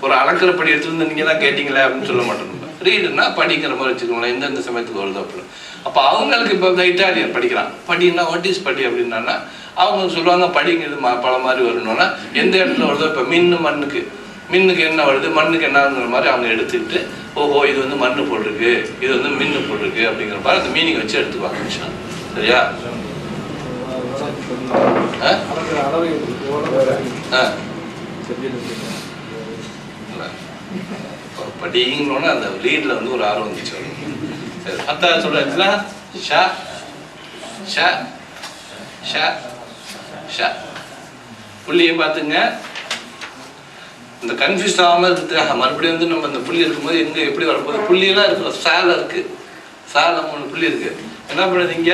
ஒரு அளக்கிற படி எடுத்துருந்து நீங்க தான் கேட்டீங்களே அப்படின்னு சொல்ல மாட்டோம். ரீடுன்னா படிக்கிற மாதிரி வச்சுக்கோங்களேன், எந்தெந்த சமயத்துக்கு வருது அப்படின்னு. அப்போ அவங்களுக்கு இப்போ இந்த இட்டாலியன் படிக்கிறான், படின்னா வாட் இஸ் படி அப்படின்னா அவங்க சொல்லுவாங்க படிங்கிறது பல மாதிரி வரணும்னா எந்த இடத்துல வருதோ. இப்போ மின்னுக்கு என்ன வருது, மண்ணுக்கு என்னங்கிற மாதிரி அவங்க எடுத்துக்கிட்டு ஓஹோ இது வந்து மண்ணு போட்டிருக்கு, இது வந்து மின்னு போட்டிருக்கு அப்படிங்கிற மாதிரி அந்த மீனிங் வச்சு எடுத்துக்குவாங்க. சரியா? படிங்கன்னு அந்த ரீட்ல வந்து ஒரு ஆர்வம் வந்துச்சு. சரி, அத்தா சொல்றா ஷா ஷா ஷா ஷா புள்ளியை பார்த்துங்க. இந்த கன்ஃபியூஸ் ஆகாம இருக்கிறதுக்காக மறுபடியும் வந்து நம்ம இந்த புள்ளி இருக்கும்போது எங்க எப்படி வரப்போகுது? புள்ளியெல்லாம் இருக்கு, சாலை இருக்கு, சாலை 3 புள்ளி இருக்கு. என்ன பண்ணுது? இங்க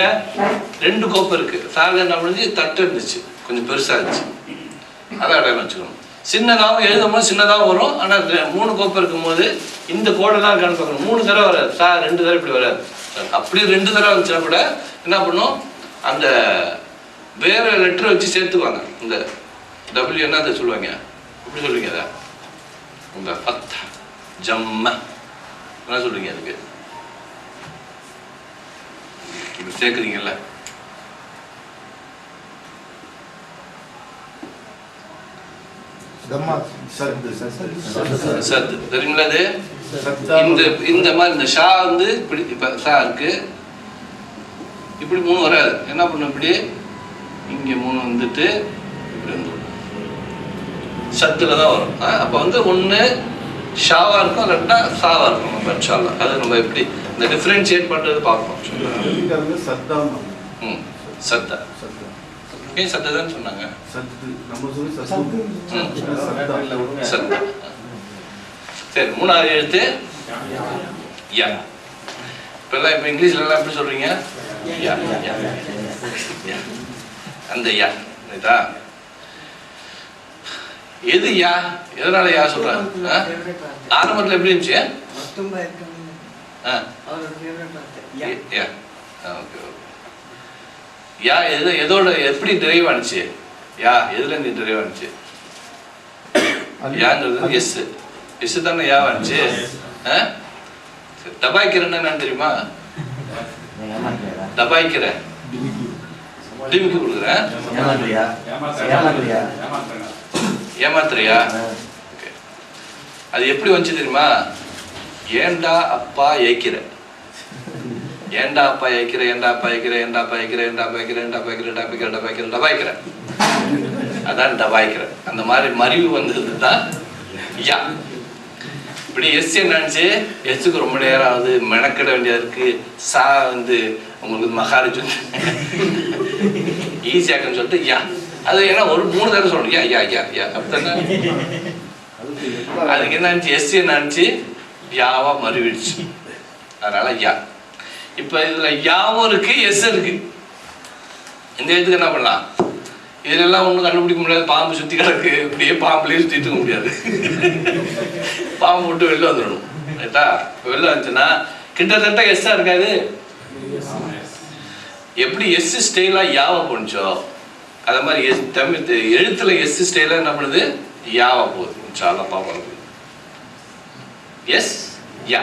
2 கோப்பை இருக்கு. சாலை என்ன பண்ணுது? தட்டு இருந்துச்சு, கொஞ்சம் பெருசா இருந்துச்சு, அதை அடையாளம் வச்சுக்கணும். சின்னதாகவும் எழுதும்போது சின்னதாகவும் வரும். ஆனால் 3 கோப்பை இருக்கும்போது இந்த கோடை தான் இருக்கான்னு பார்க்கணும். 3 தடவை வராது, 2 தடவை இப்படி வராது. அப்படி 2 தடவை வந்துச்சுன்னா கூட என்ன பண்ணும்? அந்த வேற லெட்டரை வச்சு சேர்த்துக்குவாங்க. இந்த டபிள்யூ என்ன அதை சொல்லுவாங்க, எப்படி சொல்லுவீங்க? அதை இந்த பத் ஜம்ம என்ன சொல்லுவீங்க? அதுக்கு இப்படி சேர்க்குறீங்கல்ல, சத்து தெரியுங்களா? அது இந்த மாதிரி இந்த ஷா வந்து இப்படி இப்ப ஷா இருக்கு, இப்படி 3 வராது. என்ன பண்ணும்? இப்படி இங்க 3 வந்துட்டு இப்படி வந்து சத்துல தான் வரும். அப்ப வந்து 1 ஷாவா இருக்கும், 2 சாவா இருக்கும். நம்ம இன்ஷாஅல்லாஹ் அது நம்ம எப்படி இந்த டிஃபரன்ஷியேட் பண்றது பார்ப்போம். சத்தா ஏன் சத்ததான் சொன்னாங்க? சத்தா. சரி, 3வது எழுத்து யா. இப்பெல்லாம் இப்போ இங்கிலீஷ்ல எல்லாம் எப்படி சொல்றீங்க? யா யா யா. அந்த யா ரைட்டா? எது யா? எதனால யா சொல்றாங்க? ஆரம்பத்தில் எப்படி இருந்துச்சு? யா. ஓகே. யா எதோட எப்படி டிரைவ் ஆனிச்சு? யா எதுல இருந்து டிரைவ் ஆனிச்சு? யாங்கிறது எஸ் தானே யா ஆனிச்சு. டபாய்க்கிறேன்னு என்னன்னு தெரியுமா? டபாய்க்கிற டிமிக்கு கொடுக்குறேன், ஏமாத்துறியா? அது எப்படி வந்துச்சு தெரியுமா? ஏண்டா அப்பா ஏக்கிற, ஏண்டா அப்பா ஏக்கிற, ஏண்டா அப்பா ஏக்கிற, ஏண்டா அப்பா ஏக்கிற, ஏண்டா அப்பா ஏக்கிற, ஏண்டா அப்பா ஏக்கிற, டபாய்க்கிற, டபாய்க்கிற, டபாய்க்கிற, அதான் டபாய்க்கிற. அந்த மாதிரி மறிவு வந்தது தான் யா. இப்படி எஸ் என்னச்சு? எஸ்ஸுக்கு ரொம்ப நேரம் ஆகுது, மெனக்கிட வேண்டியது இருக்கு. சா வந்து உங்களுக்கு மகாராஜ் ஈஸியாக்குன்னு சொல்லிட்டு யா. அது ஏன்னா ஒரு 3 தடவை சொல்லணும். யா யா யா யா அப்படித்தானே. அதுக்கு என்ன ஆச்சு? எஸ் என்ன ஆச்சு? யாவா மறுவிடுச்சு. அதனால யா. இப்ப இதுல யாவும் இருக்கு, எஸ் இருக்கு. இந்த இடத்துக்கு என்ன பண்ணலாம்? இதுல எல்லாம் ஒண்ணும் கண்டுபிடிக்க முடியாது. பாம்பு சுத்தி கிடக்கு, இப்படியே பாம்புலயே சுத்திட்டு இருக்க முடியாது. பாம்பு விட்டு வெளில வந்துடணும். ரைட்டா? வெளில வந்துச்சுன்னா கிட்டத்தட்ட எஸ்ஸா இருக்காது. எப்படி எஸ் ஸ்டைலா யாவா போனுச்சோ அத மாதிரி தமிழ் எழுத்துல எஸ் ஸ்டைலா என்ன பண்ணுது? யாவா போகுது. இன்ஷா அல்லாஹ் பாப்போம். எஸ் யா.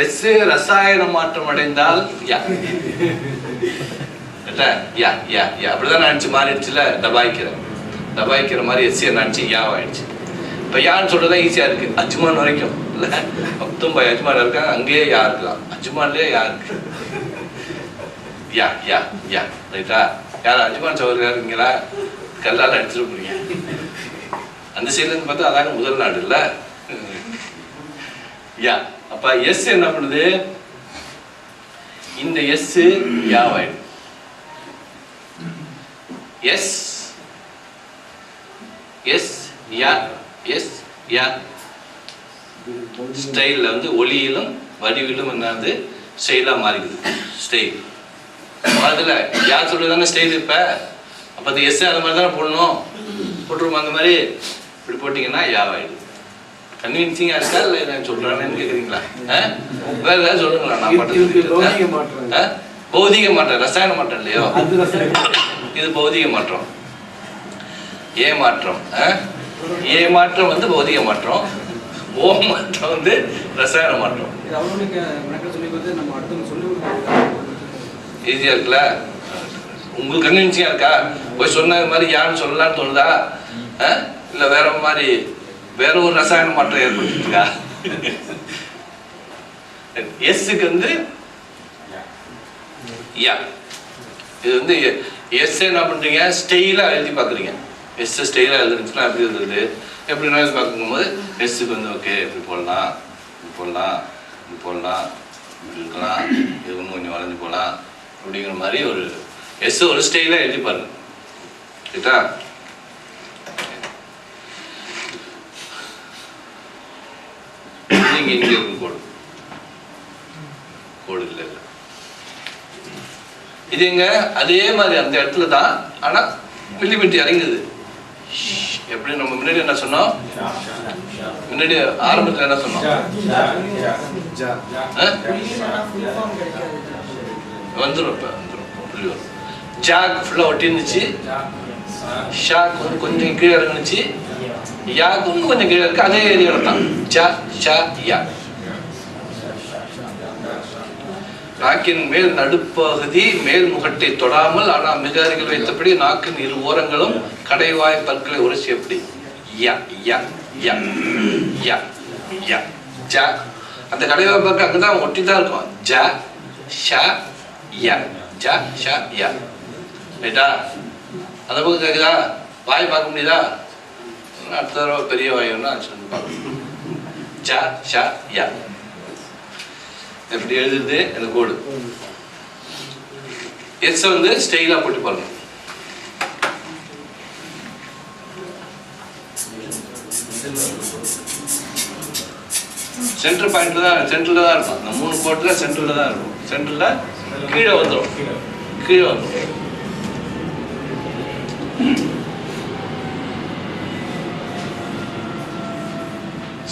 எஸ் ரசாயன மாற்றம் அடைந்தால் யா. யா யா யா அப்படிதான் நினைச்சு மாறிடுச்சுல. டபாய்க்கிற மாதிரி எஸ் நினைச்சு யாவாயிடுச்சு. இப்போ யான்னு சொல்றதா ஈஸியா இருக்கு. அஜ்மான் வரைக்கும் இல்ல, அப்தும் அஜ்மான் இருக்காங்க, அங்கேயே யா இருக்கலாம். அஜ்மான்லயே யா இருக்கு. யா யா யா ரைட்டா. யார் அஜ்மான் சௌகரியா இருக்கீங்களா? கல்லால் அடிச்சிட்டு போறீங்க. அந்த சைட்ல இருந்து பார்த்தா அதாங்க முதல் நாடு இல்ல. யா அப்ப எஸ் என்ன பண்ணுது? இந்த எஸ் யாவாயிடும். எஸ் எஸ் யா எஸ் யா ஸ்டைல்ல வந்து ஒளியிலும் வடிவிலும் என்னது ஸ்டைலா மாறிக்குது. ஸ்டைல் அதுல யார் சொல்றதானே ஸ்டைல். இப்ப அப்ப அந்த எஸ் அந்த மாதிரி தானே போடணும். போட்டுருமா அந்த மாதிரி இப்படி போட்டீங்கன்னா யாவாயிடுது. கன்வின்சிங்கா இருக்கா இல்ல நான் சொல்றேன்னு கேக்குறீங்களா? வேற ஏதாவது சொல்லுங்களா? நான் மட்டும் பௌதிக மாற்றம், ரசாயன மாற்றம் இல்லையோ, இது பௌதிக மாற்றம். ஏ மாற்றம், ஏ மாற்றம் வந்து பௌதிக மாற்றம், ஓ மாற்றம் வந்து ரசாயன மாற்றம். ஈஸியா இருக்குல்ல? உங்களுக்கு கன்வின்சிங்கா இருக்கா? போய் சொன்ன மாதிரி யாருன்னு சொல்லலாம்னு தோணுதா? இல்ல வேற மாதிரி வேற ஒரு ரசாயன மாற்றம் ஏற்பட்டுருக்கா? எஸ்க்கு வந்து யா. இது வந்து எஸ் என்ன பண்றீங்க? ஸ்டைலா எழுதி பாக்குறீங்க. எஸ் ஸ்டைலா எழுதுச்சுன்னா எப்படி எழுதுறது? எப்படி எழுதி பார்க்கும்போது எஸ்ஸுக்கு வந்து ஓகே இப்படி போடலாம், இப்படி போடலாம், இப்படி போடலாம், இப்படி இருக்கலாம், இது இன்னும் கொஞ்சம் வளைஞ்சு போகலாம் அப்படிங்கிற மாதிரி ஒரு எஸ் ஒரு ஸ்டைலா எழுதி பாருங்க. ரைட்டா? இங்க இங்க இருக்கு கோடு. கோடு இல்ல இல்ல. இது எங்க அதே மாதிரி அந்த இடத்துல தான், ஆனா மில்லிமீட்டர் இறங்குது. எப்படி நம்ம முன்னாடி என்ன சொன்னோம்? முன்னாடி ஆரம்பத்துல என்ன சொன்னோம்? வந்துடும். இப்ப வந்துடும் புள்ளி வரும். ஜாக் ஃபுல்லா ஒட்டி இருந்துச்சு. ஷாக் வந்து கொஞ்சம் கீழே இறங்குனுச்சு. யாக்கு வந்து கொஞ்சம் கீழே இருக்கு. அதே ஏரியால தான் ஜா ஷா யா. நாக்கின் மேல் நடுப்பகுதி மேல் முகட்டை தொடாமல் ஆனால் மிக அருகில் வைத்தபடி நாக்கின் இரு ஓரங்களும் கடைவாய் பற்களை உரசியபடி யா யா யா யா யா ஜா. அந்த கடைவாய் பற்கள் அங்கதான் ஒட்டி தான் இருக்கும். ஜா ஷா யா ஜா ஷா யா. ரைட்டா? அந்த பக்கம் கேக்குதா? வாய் பார்க்க முடியுதா? அடுத்த தடவை பெரிய வாயுன்னா பார்க்கணும். ஜா ஷா யா. எப்படி எழுதுறது? அந்த கோடு எஸ் வந்து ஸ்டைலா போட்டு பாருங்க. சென்டர் பாயிண்ட்ல தான், சென்டர்ல தான் இருக்கும். அந்த 3 கோட்ல சென்டர்ல தான் இருக்கும். சென்டர்ல கீழே வந்துடும். கீழே வந்துடும்.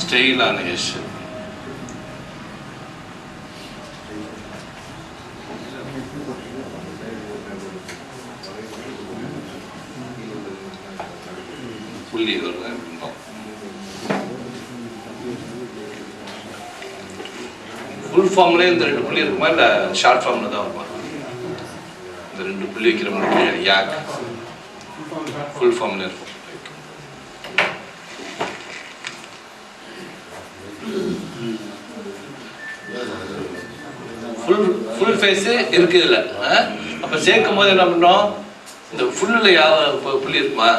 ஸ்டைலான எஸ். புள்ளி வருது. ஃபுல் ஃபார்ம்ல இந்த 2 புள்ளி இருக்குமா இல்ல ஷார்ட் ஃபார்ம்ல தான் வருமா? இந்த 2 புள்ளி வைக்கிற மாதிரி யாக் ஃபுல் ஃபார்ம்ல இருக்கும். ஃபுல் ஃபேஸ் இருக்கு இதுல. அப்ப சேர்க்கும் போது என்ன பண்றோம்? இந்த ஃபுல்ல புள்ளி இருக்குமா?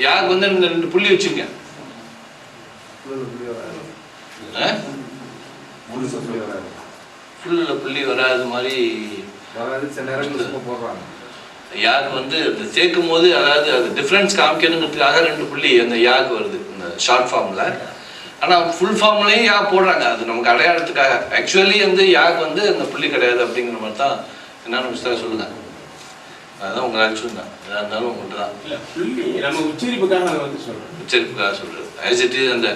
யாருக்கு வந்து இந்த 2 புள்ளி வச்சுங்க. ஃபுல்ல புள்ளி வராது மாதிரி யாருக்கு வந்து சேர்க்கும் போது, அதாவது அது டிஃபரன்ஸ் காமிக்கணுங்கிறதுக்காக 2 புள்ளி அந்த யாருக்கு வருது இந்த ஷார்ட் ஃபார்ம்ல. ஆனா ஃபுல் ஃபார்ம்லயும் யா போடுறாங்க. அது நமக்கு அடையாளத்துக்காக. ஆக்சுவலி வந்து யாருக்கு வந்து அந்த புள்ளி கிடையாது அப்படிங்கிற மாதிரி தான் என்னன்னு விசாரி சொல்லுங்க. அதான் உங்க ஆக்சுவல் தான். எதா இருந்தாலும் உங்கள்கிட்ட தான். இல்ல புள்ளி நம்ம உச்சரிப்புக்காக வந்து சொல்றோம். உச்சரிப்புக்காக சொல்றது. as it is அந்த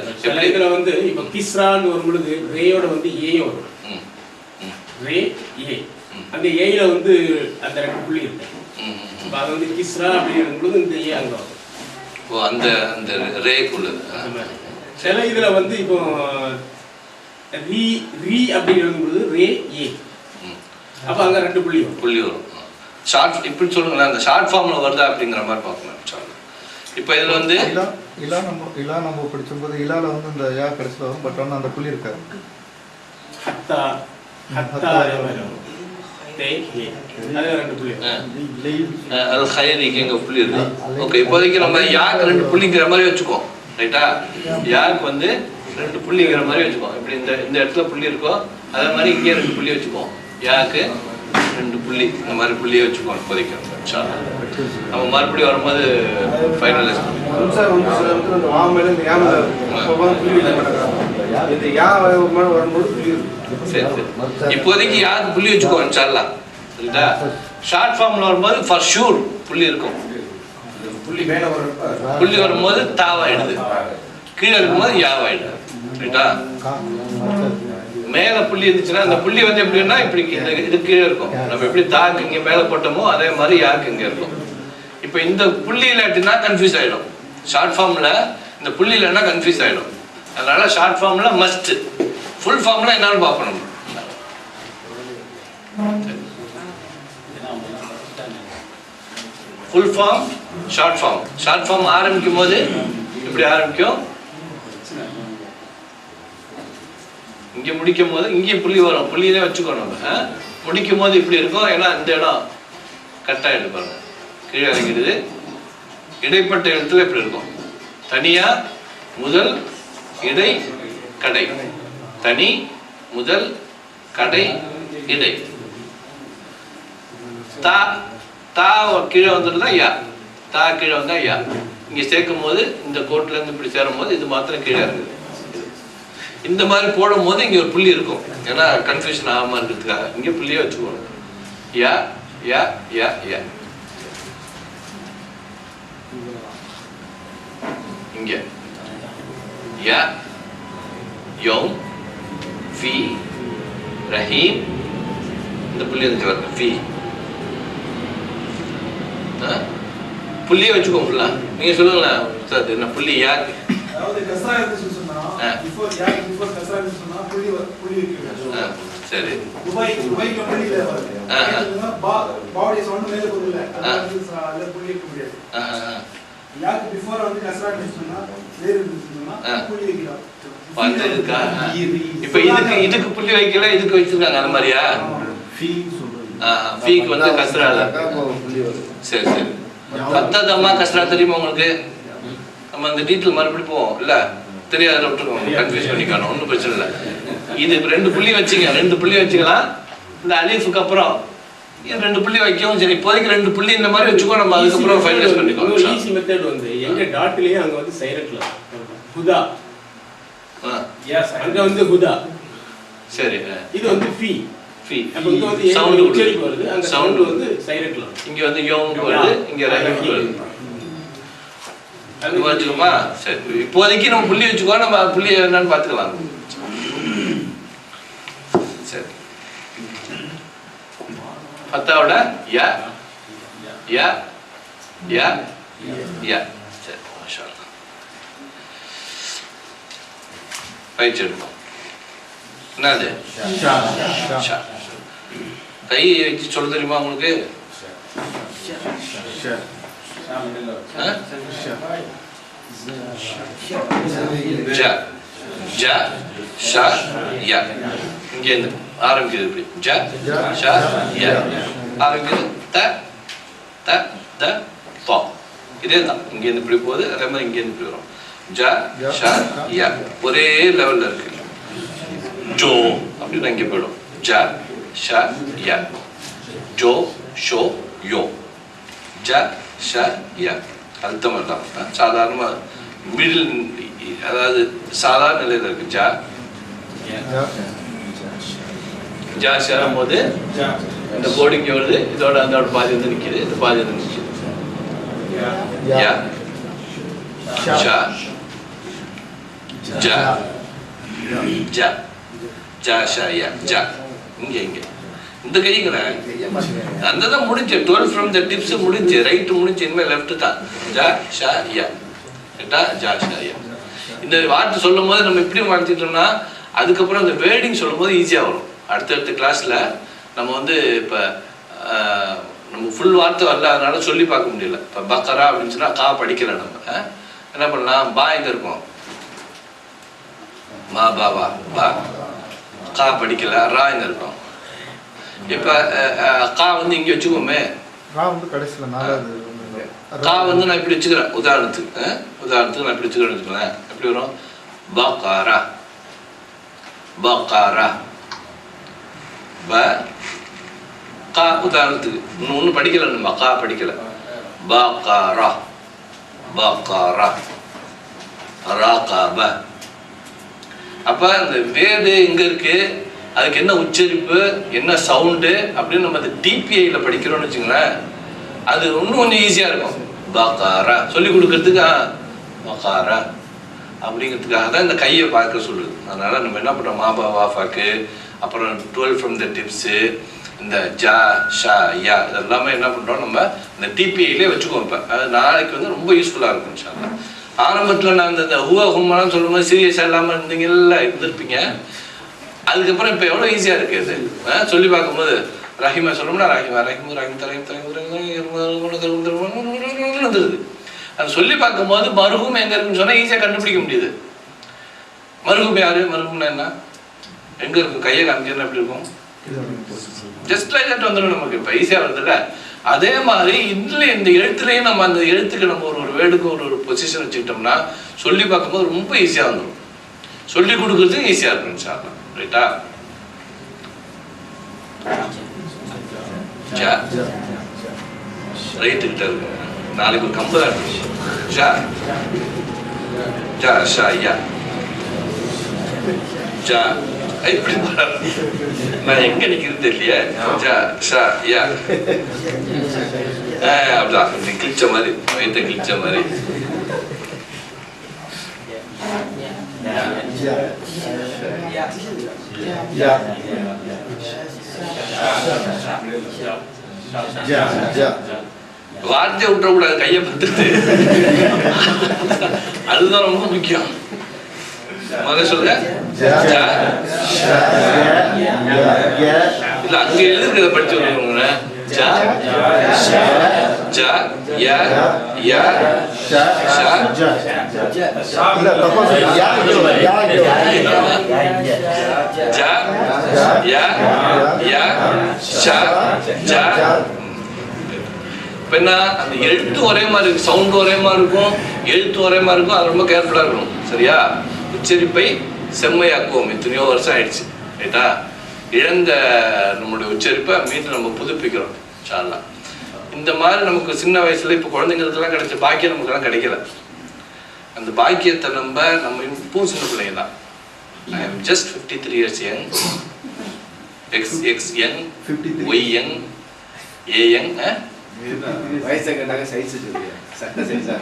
இதுல வந்து இப்ப கிஸ்ரான்னு வரும் பொழுது ரேயோட வந்து ஏ வரும். ரே ஏ. அந்த ஏல வந்து அந்த 2 புள்ளி இருக்கு. அப்ப அது வந்து கிஸ்ரா அப்படிங்கும் பொழுது இந்த ஏ அங்க வரும். ஓ அந்த அந்த ரேக்குள்ள சில இதுல வந்து இப்போ ரீ ரீ அப்படிங்கிறது ரே ஏ, அப்ப அங்க 2 புள்ளி வரும். புள்ளி வரும். ஷார்ட் இப்படி சொல்லுங்களேன், அந்த ஷார்ட் ஃபார்ம்ல வருதா அப்படிங்கிற மாதிரி பார்க்கணும். இப்போ இதுல வந்து இலா நம்ம படிக்கும்போது இலால வந்து இந்த யா கடைசியில் வரும், பட் ஆனால் அந்த புள்ளி இருக்காது. ஹத்தா ஹத்தா வரும். தே ஏ அது 2 புள்ளி. அது ஹைரிக்கு எங்க புள்ளி இருக்கு. ஓகே, இப்போதைக்கு நம்ம யாக்கு 2 புள்ளிங்கிற மாதிரி வச்சுக்கோ. ரைட்டா? யாக்கு வந்து 2 புள்ளிங்கிற மாதிரி வச்சுக்கோ. இப்படி இந்த இடத்துல புள்ளி இருக்கோ அதே மாதிரி இங்கே 2 புள்ளி வச்சுக்கோ. யாக்கு 2 புள்ளி இந்த மாதிரி புள்ளியை வச்சுக்கோ இப்போதைக்கு. நம்ம மறுபடியும் வரும்போது ஃபைனலைஸ் பண்ணுவோம். சார் வந்து சில இடத்துல அந்த வா மேல இந்த யா மேல புள்ளி வைக்க மாட்டாங்க. இந்த யா மேல வரும்போது புள்ளி இருக்கும். சரி சரி, இப்போதைக்கு யாருக்கு புள்ளி வச்சுக்கோ இன்ஷாஅல்லாஹ். சரிதா? ஷார்ட் ஃபார்ம்ல வரும்போது ஃபார் ஷூர் புள்ளி இருக்கும். புள்ளி மேல வரப்ப புள்ளி வரும்போது தாவாயிடுது, கீழே இருக்கும்போது யாவாயிடுது. ரைட்டா? மேல புள்ளி இருந்துச்சுன்னா அந்த புள்ளி வந்து எப்படின்னா இப்படி இது கீழே இருக்கும். நம்ம எப்படி தாக்கு இங்க மேல போட்டோமோ அதே மாதிரி யாருக்கு இங்க இருக்கும். இப்போ இந்த புள்ளி இல்லாட்டினா கன்ஃபியூஸ் ஆயிடும். ஷார்ட் ஃபார்ம்ல இந்த புள்ளி இல்லைன்னா கன்ஃபியூஸ் ஆயிடும். அதனால ஷார்ட் ஃபார்ம்ல மஸ்ட். ஃபுல் ஃபார்ம்ல என்னன்னு பார்க்கணும். Full form, short form. Short form ஆரம்பிக்கும் போது இப்படி ஆரம்பிக்கும், இங்க முடிக்கும் போது இங்கே புள்ளி வரும். புள்ளியே வச்சுக்கணும். நம்ம முடிக்கும் போது இப்படி இருக்கும். ஏன்னா இந்த இடம் கட் ஆகிட்டு பாருங்க, கீழே இறங்கிடுது. இடைப்பட்ட இடத்துல இப்படி இருக்கும். தனியா முதல் இடை கடை, தனி முதல் கடை இடை. தா தா கீழே வந்துட்டுதான் யா, தா கீழே வந்தா யா. இங்க சேர்க்கும் போது இந்த கோட்ல இருந்து இப்படி சேரும் போது இது மாத்திரம் கீழே இருக்குது. இந்த மாதிரி போடும் போது இங்க ஒரு புள்ளி இருக்கும். ஏன்னா கன்ஃபியூஷன் ஆகாம இருக்கிறதுக்காக இங்க புள்ளியே வச்சுக்கணும். யா யா யா யா. இங்க யா யோம் ஃபி ரஹீம். இந்த புள்ளி வந்து வரணும். ஃபி புள்ளியே வச்சுக்கோ. ஃபுல்லா நீங்க சொல்லுங்களேன் சார், என்ன புள்ளி யாருக்கு? அதாவது கஸ்ரா இருந்துச்சு சொன்னா பிஃபோர் யாக் பிஃபோர் கஸ்ரா இருந்துச்சு சொன்னா புள்ளி இருக்கு. சரி, துபாய்க்கு புள்ளி இல்ல வருது. பாடி சவுண்ட் மேல போகுது இல்ல, அதனால புள்ளி இருக்க முடியாது. யாக் பிஃபோர் வந்து கஸ்ரா இருந்துச்சு சொன்னா வேற இருந்துச்சு சொன்னா புள்ளி வைக்கலாம். வந்ததுக்கா இப்போ இதுக்கு புள்ளி வைக்கல, இதுக்கு வச்சிருக்காங்க அந்த மாதிரியா? ஃபீ சொல்றது. ஃபீக்கு வந்து கஸ்ரா இல்ல. சரி சரி, பத்தாதம்மா கஸ்ரா தெரியுமா உங்களுக்கு? நம்ம அந்த டீட்டெயில் மறுபடியும் போவோம் இல்ல, தெரியாத விட்டுருக்கோம், கன்ஃபியூஸ் பண்ணிக்கணும், ஒன்றும் பிரச்சனை இல்லை. இது 2 புள்ளி வச்சுங்க, 2 புள்ளி வச்சுக்கலாம். இந்த அலீஃபுக்கு அப்புறம் 2 புள்ளி வைக்கவும் சரி. இப்போதைக்கு 2 புள்ளி இந்த மாதிரி வச்சுக்கோ. நம்ம அதுக்கப்புறம் ஃபைனலைஸ் பண்ணிக்கோம். ஈஸி மெத்தட் வந்து எங்க டாட்லயே அங்க வந்து சைலண்ட்ல ஹுதா, அங்க வந்து ஹுதா. சரி, இது வந்து ஃபீ. ஃபீ அப்ப இங்க வந்து சவுண்ட் உச்சரிப்பு வருது, அங்க சவுண்ட் வந்து சைலண்ட்ல. இங்க வந்து யோம் வருது, இங்க ரஹீம் வருது. அது வச்சுக்கோமா? சரி, இப்போதைக்கு நம்ம புள்ளி வச்சுக்கோ. நம்ம புள்ளி என்னன்னு பார்த்துக்கலாம். சரி, பத்தாவோட யா யா யா யா. சரி, மாஷா அல்லாஹ். பயிற்சி எடுப்போம். என்னது? கை வச்சு சொல்ல தெரியுமா உங்களுக்கு? ஜ ஜ ஷ ய. இங்க இருந்து ஆரம்பிக்குது. இப்படி ஜ ஷ ய ஆரம்பிக்குது. த த த த. இதே தான் இங்க இருந்து இப்படி போகுது. அதே மாதிரி இங்க இருந்து இப்படி வரும். ஜ ஷ ய ஒரே லெவல்ல இருக்கு. ஜோ அப்படின்னு இங்க போயிடும். ஜ ஷ ய ஜோ ஷோ யோ. ஜ ஷ ய அர்த்தம் இல்லாம சாதாரணமா மிடில், அதாவது சாதாரண நிலையில இருக்கு. ஜா ஜா சேரும் போது இந்த கோடு இங்க வருது. இதோட அந்த பாதி வந்து நிக்குது, இந்த பாதி வந்து நிக்குது. யா ஷா ஜா ஜா ஜா ஷா யா ஜா. இங்க இங்க இந்த கைகளை அந்த தான் முடிஞ்சு 12 ஃப்ரம் த டிப்ஸ் முடிஞ்சு. ரைட் முடிஞ்சு, இனிமேல் லெஃப்ட் தான். ஜா ஷா யா. ரைட்டா? ஜா ஷா யா. இந்த வார்த்தை சொல்லும் போது நம்ம எப்படி மாற்றிட்டோம்னா அதுக்கப்புறம் அந்த வேர்டிங் சொல்லும் போது ஈஸியாக வரும். அடுத்தடுத்த கிளாஸ்ல நம்ம வந்து இப்போ நம்ம ஃபுல் வார்த்தை வரல, அதனால சொல்லி பார்க்க முடியல. இப்போ பக்கரா அப்படின்னு சொன்னா கா படிக்கல, நம்ம என்ன பண்ணலாம், பா எங்க இருக்கும், மா பாபா பா, கா படிக்கல, ரா எங்க இருக்கும். இப்ப கா வந்து இங்க வச்சுக்கோமே, கடைசியில் நாலாவது கா வந்து நான் இப்படி வச்சுக்கிறேன், உதாரணத்துக்கு நான் இப்படி வச்சுக்கிறேன்னு வச்சுக்கோங்களேன். எப்படி வரும், பகாரா பகாரா ப கா. உதாரணத்துக்கு ஒன்றும் படிக்கல, நம்ம கா படிக்கல, பகாரா பகாரா ராகாப. அப்ப அந்த வேடு எங்க இருக்கு, அதுக்கு என்ன உச்சரிப்பு, என்ன சவுண்டு அப்படின்னு நம்ம அந்த டிபிஐல படிக்கிறோம்னு வச்சுங்களேன், அது இன்னும் கொஞ்சம் ஈஸியா இருக்கும். பகாரா சொல்லி கொடுக்கறதுக்கு பகாரா அப்படிங்கிறதுக்காக தான் இந்த கையை பார்க்க சொல்லுது. அதனால நம்ம என்ன பண்றோம், மாபா வாஃபாக்கு அப்புறம் 12 ஃப்ரம் த டிப்ஸு, இந்த ஜா ஷா யா இதெல்லாமே என்ன பண்றோம், நம்ம இந்த டிபிஐலே வச்சுக்கோம். இப்போ அது நாளைக்கு வந்து ரொம்ப யூஸ்ஃபுல்லா இருக்கும் இன்ஷால்லா. ஆரம்பத்தில் நான் இந்த ஹுவா ஹும்மாலாம் சொல்லும் போது சீரியஸாக இல்லாமல் இருந்தீங்கல்ல, இருந்திருப்பீங்க. அதுக்கப்புறம் இப்போ எவ்வளோ ஈஸியாக இருக்குது அது சொல்லி பார்க்கும்போது. ரஹிமா சொல்லணும்னா ரஹிமா ரஹிமு ரஹிம் தரஹிம் வந்துடுது. அது சொல்லி பார்க்கும்போது மருகும் எங்க இருக்குன்னு சொன்னால் ஈஸியாக கண்டுபிடிக்க முடியுது. மருகும் யாரு, மருகும்னா என்ன, எங்க இருக்கும், கையை காமிக்கிறதுனா எப்படி இருக்கும், ஜஸ்ட் லைக் தட் வந்துடும் நமக்கு. இப்போ ஈஸியாக வருதுல்ல. அதே மாதிரி இதுல இந்த எழுத்துலையும் நம்ம அந்த எழுத்துக்கு நம்ம ஒரு வேர்டுக்கு ஒரு பொசிஷன் வச்சுக்கிட்டோம்னா சொல்லி பார்க்கும்போது ரொம்ப ஈஸியாக வந்துடும். சொல்லி கொடுக்கறதுக்கு ஈஸியாக இருக்கும் இன்ஷால்லா. ரைட்டா, ரைட்டு கிட்ட இருக்கு. நாளைக்கு ஒரு கம்பு தான் இருக்கு. ஜா ஜா ஷா யா ஜா. இப்படி நான் எங்க நிக்கிறது தெரியலையே. ஜா ஷா யா அப்படிதான் கிழிச்ச மாதிரி, வயிற்ற கிழிச்ச மாதிரி. வார்த்தையை விட்டுறக்கூடாது, கையை பார்த்துட்டு. அதுதான் ரொம்ப முக்கியம். மக சொல்லுங்க, இல்ல அங்க எழுதுறத படிச்சு விடுங்க. ஜா ஜா யா யா ஷா ஜா யா யா ஷா ஜா. இப்ப என்ன, அந்த எழுத்து ஒரே மாதிரி இருக்கு, சவுண்ட் ஒரே மாதிரி இருக்கும், எழுத்து ஒரே மாதிரி இருக்கும். அது ரொம்ப கேர்ஃபுல்லா இருக்கணும். சரியா, உச்சரிப்பை செம்மையாக்குவோம். எத்தனையோ வருஷம் ஆயிடுச்சு. ரைட்டா, இழந்த நம்மளுடைய உச்சரிப்பை மீண்டும் நம்ம புதுப்பிக்கிறோம் இன்ஷா அல்லாஹ். இந்த மாதிரி நமக்கு சின்ன வயசுல இப்போ குழந்தைங்களுக்கெல்லாம் கிடைச்ச பாக்கியம் நமக்குலாம் கிடைக்கல. அந்த பாக்கியத்தை நம்ம இப்போ சின்ன பிள்ளைங்க தான். I am just 53 years young, X young, Y young, A young. வயசை கேட்டாங்க சைஸ் சொல்லுங்க, சட்ட சைஸா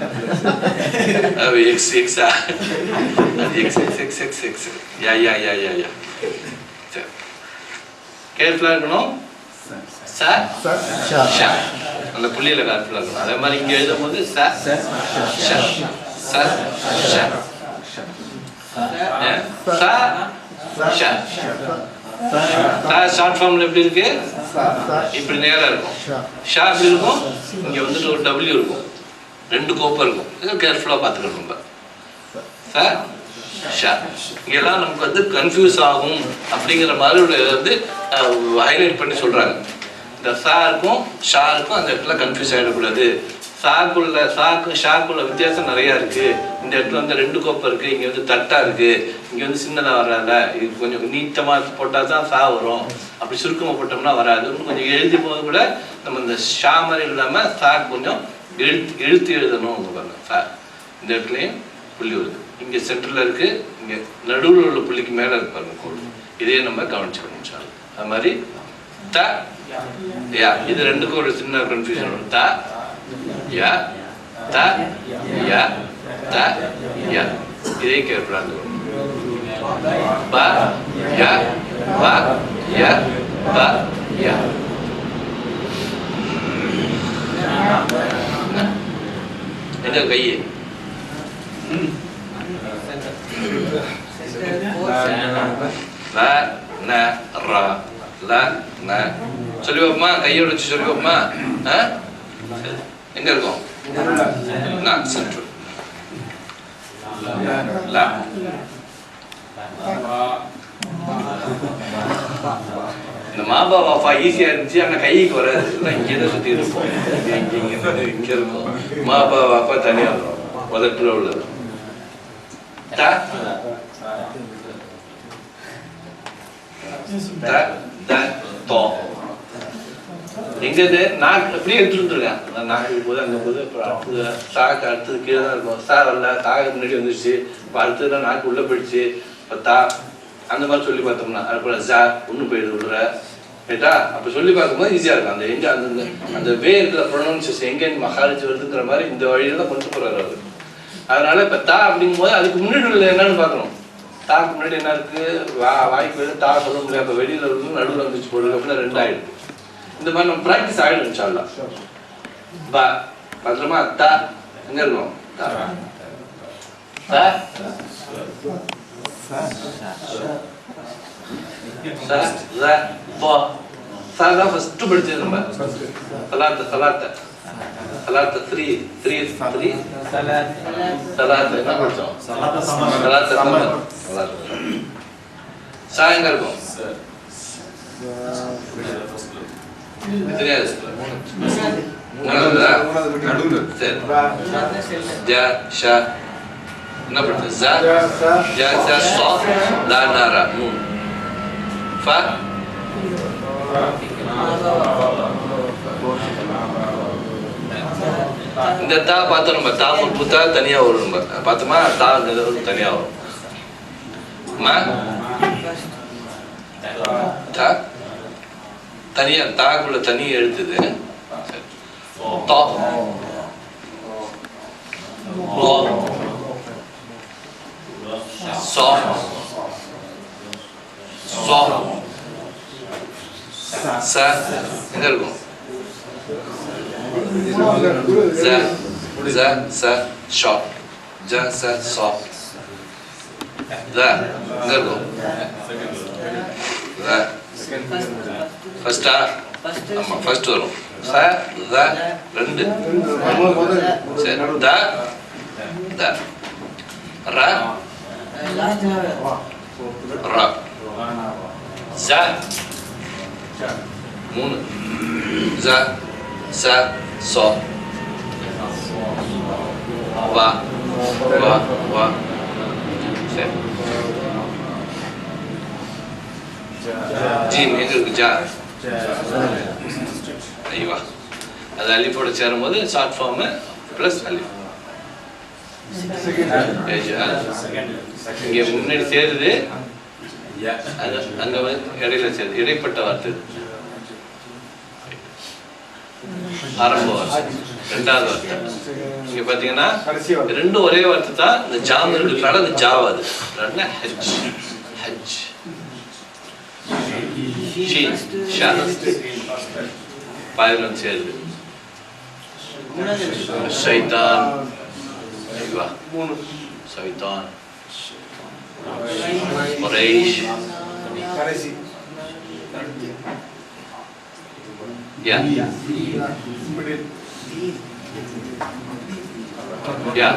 அது எக்ஸ் எக்ஸா, அது X X X X X யா யா யா யா யா. சரி, கேர்ஃபுல்லா இருக்கணும். ச ஷ அந்த புள்ளியில கேர்ஃபுல்லா இருக்கணும். அதே மாதிரி இங்க எழுதும் போது ச ஷ ச ஷ ச ஷ. ஷார்ட் ஃபார்ம்ல எப்படி இருக்கு, இப்படி நேரா இருக்கும். ஷா எப்படி இருக்கும், இங்க வந்துட்டு ஒரு டபிள்யூ இருக்கும், 2 கோப்பை இருக்கும். இதை கேர்ஃபுல்லா பார்த்துக்கணும். நம்ம ச ஷா இங்கெல்லாம் நமக்கு வந்து கன்ஃபியூஸ் ஆகும் அப்படிங்கிற மாதிரி வந்து ஹைலைட் பண்ணி சொல்றாங்க. இந்த சாருக்கும் ஷாருக்கும் அந்த இடத்துல கன்ஃபியூஸ் ஆகிடக்கூடாது. சாக்கும் ஷாக்குள்ள வித்தியாசம் நிறையா இருக்கு. இந்த இடத்துல வந்து 2 கோப்பை இருக்கு, இங்க வந்து தட்டா இருக்கு, இங்க வந்து சின்னதா வராத, இது கொஞ்சம் நீட்டமா போட்டா தான் சா வரும், அப்படி சுருக்கமா போட்டோம்னா வராது. இன்னும் கொஞ்சம் எழுதி போது கூட நம்ம இந்த ஷா மாதிரி இல்லாம சா கொஞ்சம் எழுத்து எழுதணும். பாருங்க, சா இந்த இடத்துலயும் புள்ளி வருது, இங்க சென்டர்ல இருக்கு, இங்க நடுவில் உள்ள புள்ளிக்கு மேல இருக்கு பாருங்க கோடு. இதே நம்ம கவனிச்சுக்கணும். அது மாதிரி த யா, இது 2க்கும் ஒரு சின்ன கன்ஃபியூஷன் வரும். த யா த யா த யா, இதே கேர்ஃபுல்லா இருக்கணும். ப யா ப யா ப யா. எங்க கையே ரா ல ந சொல்லி வைப்போமா? கையோட வச்சு சொல்லி வைப்போமா? எங்க இருக்கும்? ந சென்ட்ரல் ல இந்த மாபா வாஃபா ஈஸியா இருந்துச்சு, ஆனா கைக்கு வராது. இங்கே தான் சுத்தி இருப்போம். இங்க இருக்கும். மாபா வாஃபா தனியா வரும். உதட்டுல உள்ளது. த த த தோ எங்க இது நாக்கு அப்படியே எடுத்துட்டு இருக்கேன். நாக்கு போது அங்க போது அப்புறம் அடுத்தது சாக்கு அடுத்தது கீழே தான் இருக்கும். சா வரல, தாக்கு முன்னாடி வந்துருச்சு. இப்போ அடுத்ததுதான் நாக்கு உள்ள போயிடுச்சு. இப்போ தா அந்த மாதிரி சொல்லி பார்த்தோம்னா அதுபோல ஜா ஒன்று போயிடுது உள்ள ரைட்டா. அப்போ சொல்லி பார்க்கும்போது ஈஸியாக இருக்கும். அந்த எங்கே அந்த அந்த வே இருக்கிற ப்ரொனவுன்சியேஷன் எங்கே மகாராஜ் வருதுங்கிற மாதிரி இந்த வழியில தான் கொண்டு போறாரு அவர். அதனால இப்போ தா அப்படிங்கும்போது அதுக்கு முன்னாடி உள்ள என்னன்னு பார்க்கணும். தாக்கு முன்னாடி என்ன இருக்கு? வாய்க்கு வெளியே தா சொல்ல முடியாது. அப்போ வெளியில இருந்து நடுவில் வந்துச்சு போடுறது அப்படின்னா 2 ஆயிடுது. இந்த மாதிரி நம்ம ப்ராக்டிஸ் ஆகிடும் இன்ஷால்லா. பா பத்திரமா தா எங்க இருக்கும்? தா தான் ஃபர்ஸ்ட் படிச்சது நம்ம. சலாத்த சலாத்த சலாத்த 3 சலாத்த என்ன படிச்சோம்? சலாத்த சமர். சா எங்க இருக்கும்? தெரியாது. சரி ஜ ஷ என்ன படிச்ச? ஜ ஜ ஜ சா லா நா ரா நூன் ஃப இந்த தா பார்த்தோம் நம்ம. தா புத்தா தனியா வரும். நம்ம பார்த்தோமா? தா தனியா வரும். ம தா தனியா தாக்குள்ள தனி எழுத்துது. தா லோ சா சா ச எங்க இருக்கும்? ஜ ஜ ச ஷா ஜ ச சா ஜ எங்க இருக்கும்? ஜ ஃபர்ஸ்டா? ஆமா ஃபர்ஸ்ட் வரும். ச த 2 சரி த த ர ர ஜ 3 ஜ ச சா வா வா வா சரி ஜீம் எங்க இருக்கு? ஜா ஐவா அது அலிஃபோட சேரும்போது ஷார்ட் ஃபார்ம் பிளஸ் அலிஃப். இங்க முன்னாடி சேருது, அது அங்க இடையில சேருது. இடைப்பட்ட வார்த்தை ஆரம்ப வார்த்தை, 2வது வார்த்தை. இங்க பாத்தீங்கன்னா ரெண்டும் ஒரே வார்த்தை தான். இந்த ஜாம் இருக்கிறதுனால அது ஜாவாது. ஹஜ் ஹஜ் பாயிரம் சேருது. ஷைத்தான் ஐவா ஷைத்தான் குரைஷ் யா யா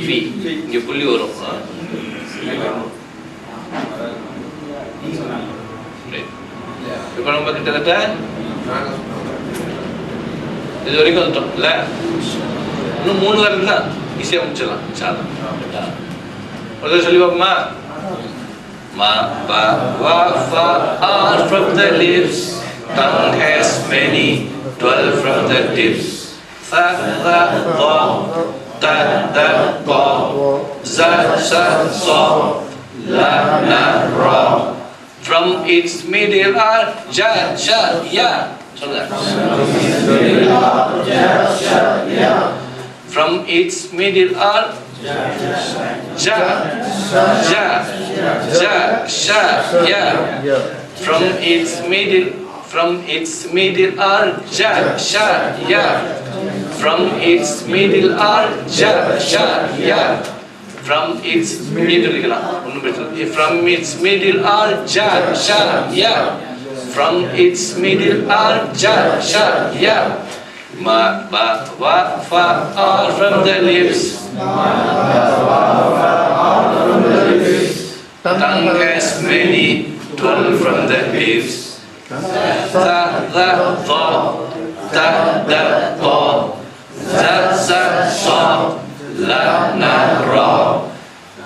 ஃபி இங்க புள்ளி வரும். இப்ப நம்ம கிட்டத்தட்ட இது வரைக்கும் வந்துட்டோம் இல்ல? இன்னும் 3 வாரம் தான் ஈஸியா முடிச்சிடலாம். ஒரு சொல்லி பார்ப்போமா? Ma, ba, wa, fa are from the lips. Tongue has many, 12 from the tips. Sa, ra, wa, ta, da, ba, za, sa, sa, la, na, ra. From its middle are ja, sha, ya. From its middle are ja, ja, ja, sha, ya. From its middle are ja, sha, ya. From its middle are ja, sha, ya. from its middle from its middle or ja sha ya from its middle or ja sha ya ma ba wa fa all from the lips tongue has many 12 from the lips ta da tha ta da tha za za sa la na ra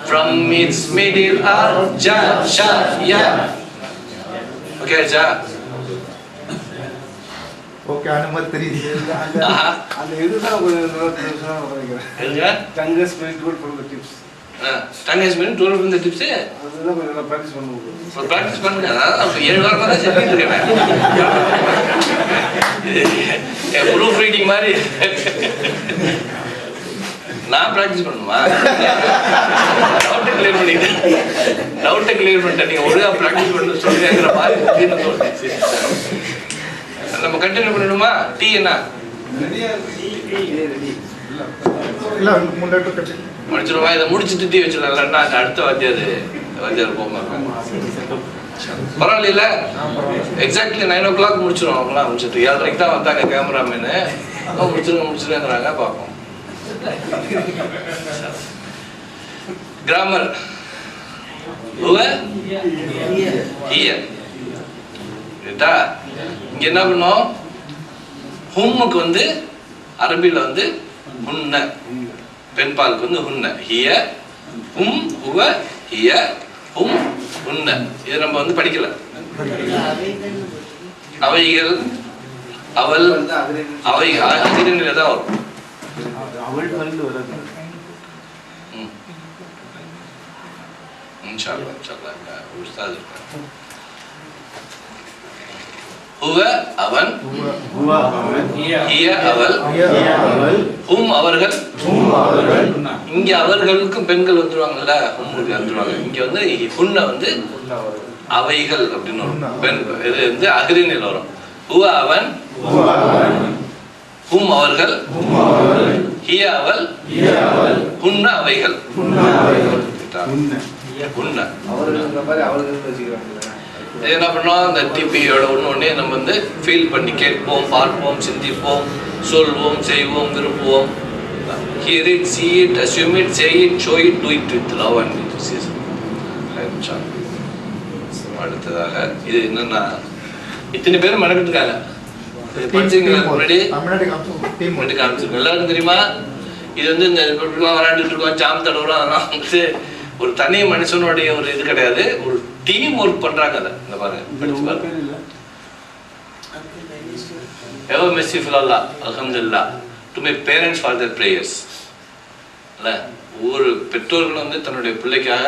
from its middle are ja sha ya okay ja okay அந்த மாதிரி தெரியுது. aha அந்த இதுதான் கொஞ்சம் நல்லா தெரிஞ்சுனா நினைக்கிறேன். enga Tongue spiritual from the tips. tongue has been 12 from the tips அதுதான் கொஞ்சம் நல்லா practice பண்ணுவோம். ஒரு practice பண்ணுங்க அதான் 7 வாரமா தான் சொல்லிட்டு இருக்கேன் ப்ரூஃப் ரீடிங் மாதிரி நான் ப்ராக்டிஸ் பண்ணுமா டவுட்டை கிளியர் பண்ணிட்டேன் நீங்க ஒழுங்கா ப்ராக்டிஸ் பண்ண சொல்லுங்கிற மாதிரி திடீர்னு தோணுச்சு. நம்ம கண்டினியூ பண்ணணுமா? டீ என்ன இல்ல முன்னாடி கட்டி முடிச்சிருவா? இதை முடிச்சுட்டு டீ வச்சிடலாம்னா அடுத்த வாத்தியார் போக மாட்டோம். பரவாயில்ல எக்ஸாக்ட்லி 9 o'clock முடிச்சிடும். அவங்களாம் முடிச்சுட்டு 7:30 தான் வந்தாங்க கேமராமேனு. முடிச்சிருங்கிறாங்க பார்ப்போம். கிராமர் இங்க என்ன பண்ணோம்? ஹும்முக்கு வந்து அரபில வந்து ஹுன்ன, பெண்பாலுக்கு வந்து ஹுன்ன. ஹிய ஹும் ஹுவ ஹிய ஹும் ஹுன்ன. இது நம்ம வந்து படிக்கல. அவைகள் அவள் அவை அகிரினில தான் வரும். அவள் வந்து வருது. இன்ஷாஅல்லாஹ் இன்ஷாஅல்லாஹ் உஸ்தாத் இருக்கார். ஹுவ அவன், ஹிய அவள், ஹும் அவர்கள். இங்க அவர்களுக்கும் பெண்கள் வந்துருவாங்கல்ல, ஹும் வந்துருவாங்க. இங்க வந்து ஹுன்ன வந்து அவைகள் அப்படின்னு வரும். பெண் இது வந்து அஹ்ரினில் வரும். ஹுவ அவன், ஹும் அவர்கள், ஹிய அவள், ஹுன்ன அவைகள். ஹுன்ன அவர்கள் மாதிரி அவர்கள் வச்சுக்கிறாங்க. என்ன பண்ணோம்? அந்த டிபியோட ஒண்ணே நம்ம வந்து ஃபீல் பண்ணி கேட்போம், பார்ப்போம், சிந்திப்போம், சொல்வோம், செய்வோம், விரும்புவோம். Hear it, see it, assume it, say it, show it, do it with love and enthusiasm. அடுத்ததாக இது என்னன்னா இத்தனை பேரும் மறக்கிட்டு இருக்காங்க. முன்னாடி காமிச்சிருக்கோம். எல்லாரும் தெரியுமா? இது வந்து இந்த விளையாண்டுட்டு இருக்கோம், ஜாம் தடவுறோம். அதெல்லாம் வந்து ஒரு தனி மனுஷனுடைய ஒரு இது கிடையாது. ஒரு டீம் ஒர்க் பண்றாங்க. அதை இந்த பாருங்க, படிச்சு பாருங்க. Ever merciful Allah, Alhamdulillah, to my parents for their prayers. இல்ல, ஒவ்வொரு பெற்றோர்களும் வந்து தன்னுடைய பிள்ளைக்காக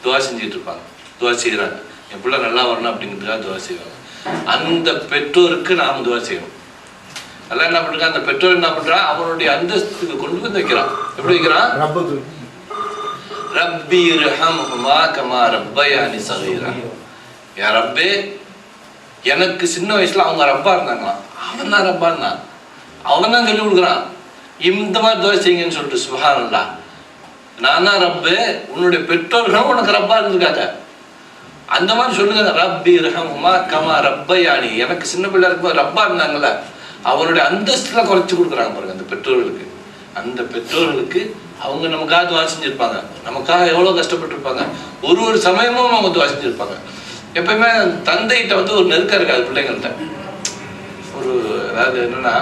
துவா செஞ்சுட்டு இருப்பாங்க, துவா செய்யறாங்க. என் பிள்ளை நல்லா வரணும் அப்படிங்கிறதுக்காக துவா செய்வாங்க. அந்த பெற்றோருக்கு நாம துவா செய்யணும். அதெல்லாம் என்ன பண்றாங்க? அந்த பெற்றோர் என்ன பண்றான்? அவனுடைய அந்தஸ்துக்கு கொண்டு வந்து வைக்கிறான். எப்படி வைக்கிறான்? ரப்பி ரஹம்ஹுமா கமா ரப்பயானி ஸகீரா. யா ரப்பே, எனக்கு சின்ன வயசுல அவங்க ரப்பா இருந்தாங்களாம், அவன் தான் ரப்பா இருந்தான், அவன் தான் சொல்லி கொடுக்குறான் இந்த மாதிரி துவா செய்யுங்கன்னு சொல்லிட்டு. சுப்ஹானல்லாஹ். நான் தான் ரப்பு, உன்னுடைய பெற்றோர்களும் உனக்கு ரப்பா இருந்திருக்காங்க, அந்த மாதிரி சொல்லுங்க. ரப்பி ரஹம்ஹுமா கமா ரப்பயானி, எனக்கு சின்ன பிள்ளை இருக்கும்போது ரப்பா இருந்தாங்கல்ல, அவனுடைய அந்தஸ்துல குறைச்சி கொடுக்குறாங்க பாருங்க அந்த பெற்றோர்களுக்கு. அந்த பெற்றோர்களுக்கு அவங்க நமக்காக துவா செஞ்சிருப்பாங்க, நமக்காக எவ்வளவு கஷ்டப்பட்டிருப்பாங்க. ஒரு சமயமும் அவங்க துவா செஞ்சிருப்பாங்க. எப்பயுமே தந்தைகிட்ட வந்து ஒரு நெருக்கம் இருக்காது பிள்ளைங்கள்ட்ட. ஒரு அதாவது என்னன்னா,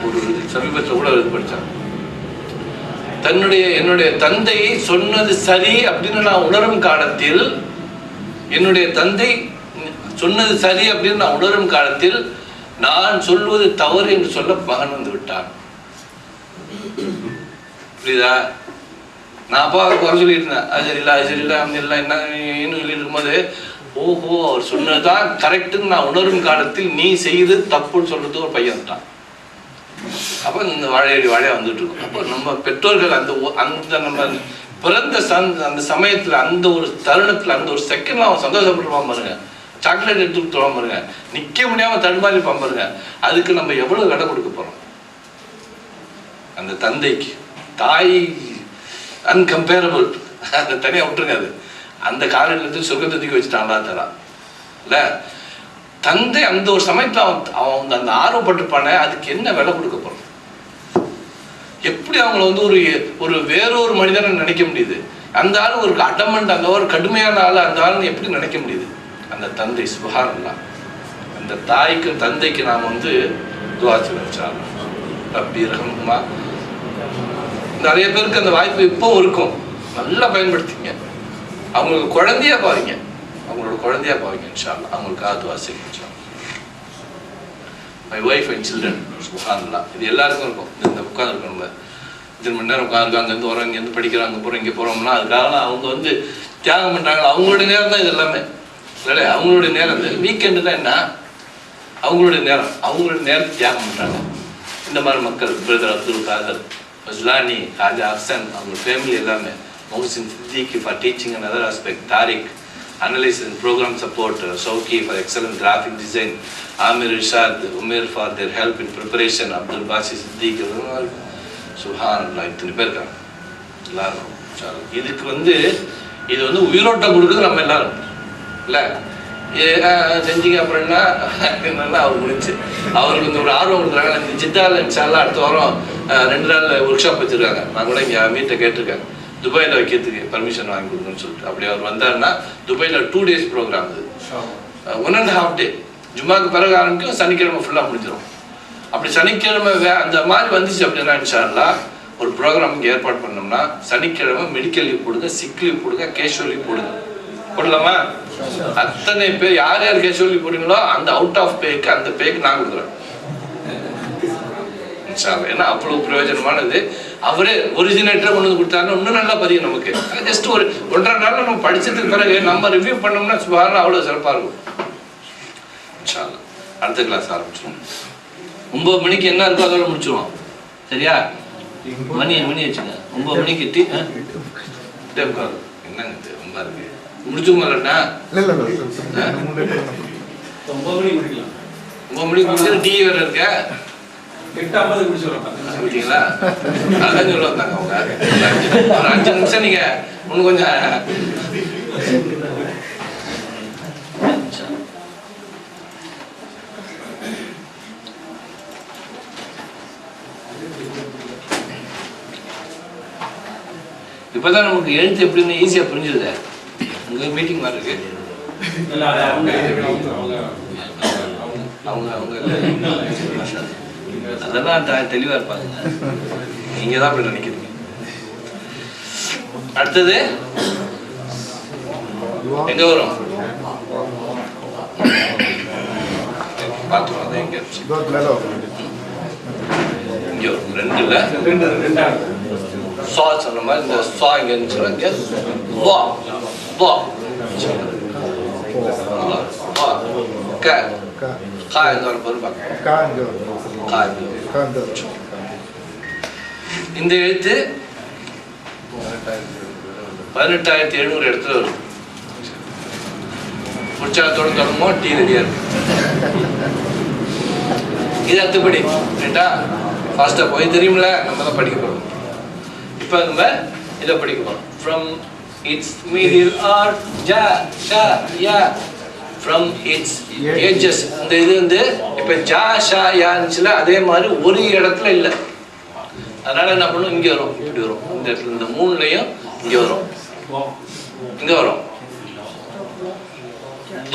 ஒரு சமீபத்தில் கூட இது படித்தேன். என்னுடைய தந்தை சொன்னது சரி அப்படின்னு நான் உணரும் காலத்தில், என்னுடைய தந்தை சொன்னது சரி அப்படின்னு நான் உணரும் காலத்தில் நான் சொல்வது தவறு என்று சொல்ல மகன் வந்து விட்டான். புரியுதா? நான் அப்பாவை குறை சொல்லிட்டு இருந்தேன், அது சரியில்லை அது சரியில்லை அப்படி இல்லை என்னன்னு சொல்லிட்டு இருக்கும்போது, ஓஹோ அவர் சொன்னதுதான் கரெக்டுன்னு நான் உணரும் காலத்தில் நீ செய்து தப்புன்னு சொல்றது ஒரு பையன் வந்துட்டான். அப்போ இந்த வாழையா வந்துட்டு இருக்கும். அப்போ நம்ம பெற்றோர்கள் அந்த நம்ம பிறந்த அந்த சமயத்துல, அந்த ஒரு தருணத்துல, அந்த ஒரு செகண்ட்ல அவன் சந்தோஷப்பட்டுருவான் பாருங்க. சாக்லேட் எடுத்துட்டு தருவான் பாருங்க, நிக்க முடியாம தடுமாறிப்பான் பாருங்க. அதுக்கு நம்ம எவ்வளவு விலை கொடுக்க போறோம் அந்த தந்தைக்கு. தாய் அன்கம்பேரபிள். அதை தனியாக விட்டுருங்க. அது அந்த காலத்துலேருந்து சொர்க்கத்தை தூக்கி வச்சுட்டாங்களா தரா இல்லை. தந்தை அந்த ஒரு சமயத்தில் அவன் அந்த ஆர்வப்பட்டிருப்பானே, அதுக்கு என்ன விலை கொடுக்க போகிறோம்? எப்படி அவங்கள வந்து ஒரு வேறொரு மனிதனை நினைக்க முடியுது? அந்த ஆள் ஒரு அடமண்ட், அந்த ஒரு கடுமையான ஆள், அந்த ஆள்னு எப்படி நினைக்க முடியுது? அந்த தந்தை சுபஹானல்லாஹ். அந்த தாய்க்கு தந்தைக்கு நாம் வந்து துஆ செய்யணும். ரப்பி ரஹ்மா. நிறைய பேருக்கு அந்த வாய்ப்பு இப்பவும் இருக்கும், நல்லா பயன்படுத்திங்க. அவங்களுக்கு குழந்தையா பாருங்க, அவங்களோட குழந்தையா பாருங்க இன்ஷா அல்லாஹ். அவங்களுக்காக துஆ செய்யுங்க இன்ஷா அல்லாஹ். மை ஒய்ஃப் அண்ட் சில்ட்ரன் சுபஹானல்லாஹ். இது எல்லாருக்கும் இருக்கும். இந்த உட்காந்துருக்கோம் நம்ம இத்தனை மணி நேரம் உட்காந்து அங்கேருந்து வரோம், இங்கேருந்து படிக்கிறோம், அங்கே போகிறோம், இங்கே போகிறோம்னா அதுக்காக அவங்க வந்து தியாகம் பண்ணுறாங்க. அவங்களுடைய நேரம் தான் இது எல்லாமே இல்லை. அவங்களுடைய நேரம் இந்த வீக்கெண்டு தான் என்ன, அவங்களுடைய நேரம், அவங்களுடைய நேரத்தை தியாகம் பண்ணுறாங்க. இந்த மாதிரி மக்கள் பிரதர் அப்துல் காதர், ஃபஸ்லானி, ஹாஜா அஹ்சன், அவங்க ஃபேமிலி எல்லாமே, Mohsin Siddiqui for teaching and other aspect, Tariq analysis and program support, Shauki for excellent graphic design, Amir Irshad, Umar for their help in preparation, Abdul Basi Siddiq, சுப்ஹானல்லாஹ். இத்தனை பேர் இருக்காங்க எல்லாரும். இதுக்கு வந்து இது வந்து உயிரோட்டம் கொடுக்குறது நம்ம எல்லாரும் இல்லை. செஞ்சிங்க அப்படின்னா என்னன்னா அவர் முடிச்சு அவருக்கு இந்த ஒரு ஆர்வம் கொடுக்குறாங்க. இந்த ஜித்தாவில் இன்ஷால்லா அடுத்த வாரம் 2 நாள் ஒர்க் ஷாப் வச்சுருக்காங்க. நான் கூட இங்கே மீட்டை கேட்டிருக்கேன், துபாயில் வைக்கிறதுக்கு பர்மிஷன் வாங்கி கொடுக்கணும்னு சொல்லிட்டு. அப்படி அவர் வந்தாருன்னா துபாயில் 2 days ப்ரோக்ராம் இது, 1.5 day. ஜும்மாக்கு பிறகு ஆரம்பிக்கும், சனிக்கிழமை ஃபுல்லாக முடிஞ்சிடும். அப்படி சனிக்கிழமை அந்த மாதிரி வந்துச்சு அப்படின்னா இன்ஷா அல்லாஹ் ஒரு ப்ரோக்ராம் இங்கே ஏற்பாடு பண்ணோம்னா சனிக்கிழமை மெடிக்கல் லீவ் போடுங்க, சிக் லீவ் போடுங்க, கேஷுவல் லீவ் போடுங்க. போடலாமா? அத்தனை பேர் யார் யார் கேஷுவல் லீவ் போடுங்களோ அந்த அவுட் ஆஃப் பேக்கு அந்த பேக்கு நான் கொடுக்குறேன் இன்ஷா அல்லாஹ். ஏன்னா அவ்வளோ பிரயோஜனமானது. அவரே ஒரிஜினேட்டரை கொண்டு வந்து கொடுத்தாருன்னா இன்னும் நல்லா பதியும் நமக்கு. ஜஸ்ட் ஒரு 1.5 நாள் நம்ம படிச்சதுக்கு பிறகு நம்ம ரிவ்யூ பண்ணோம்னா சுபாரா அவ்வளோ சிறப்பாக இருக்கும் இன்ஷா அல்லாஹ். அடுத்த கிளாஸ் ஆரம்பிச்சிடும். 9 மணிக்கு என்ன இருக்கோ அதோட முடிச்சிடுவோம். சரியா? மணி வச்சுங்க. 9 மணிக்கு டீ என்னங்க ரொம்ப இருக்கு முடிச்சுக்கோங்களா? 9 மணிக்கு முடிக்கலாம். 9 மணிக்கு முடிச்சு டீ வேற இருக்க 8:50 முடிச்சிடலாம். பார்த்தீங்களா? அதான் சொல்ல வந்தாங்க அவங்க. ஒரு 5 நிமிஷம் நீங்க இன்னும் கொஞ்சம் இப்பதான் நமக்கு எழுத்து எப்படின்னு ஈஸியா புரிஞ்சுது. உங்க மீட்டிங் மாதிரி இருக்கு. அவங்க அதெல்லாம் தெளிவா இருப்பாங்க. நீங்க தான் அப்படி நினைக்கிறீங்க. அடுத்தது எங்க வரும் பார்த்துருவோம். அது எங்க இங்க வரும் 2 சா சொன்ன மாதிரி இந்த சா இங்க இருந்துச்சுன்னா வா வா க கா எங்க வர போது பார்க்க. இந்த எழுத்து 18,700 இடத்துல வரும். உற்சாகத்தோட தொடங்குமோ டீ ரெடியா இருக்கு. இது அடுத்தபடி ரைட்டா? ஃபாஸ்டா போய் தெரியுமில்ல, நம்ம தான் படிக்க போறோம். இப்போ நம்ம இதை படிக்க போறோம். ஃப்ரம் இட்ஸ் மிடில் ஆர் ஜா ஷா யா, ஃப்ரம் இட்ஸ் ஏஜஸ். இந்த இது வந்து இப்போ ஜா ஷா யா இருந்துச்சுல, அதே மாதிரி ஒரு இடத்துல இல்லை. அதனால என்ன பண்ணும், இங்கே வரும், இப்படி வரும். இந்த இடத்துல இந்த 3லையும் இங்கே வரும், இங்கே வரும்.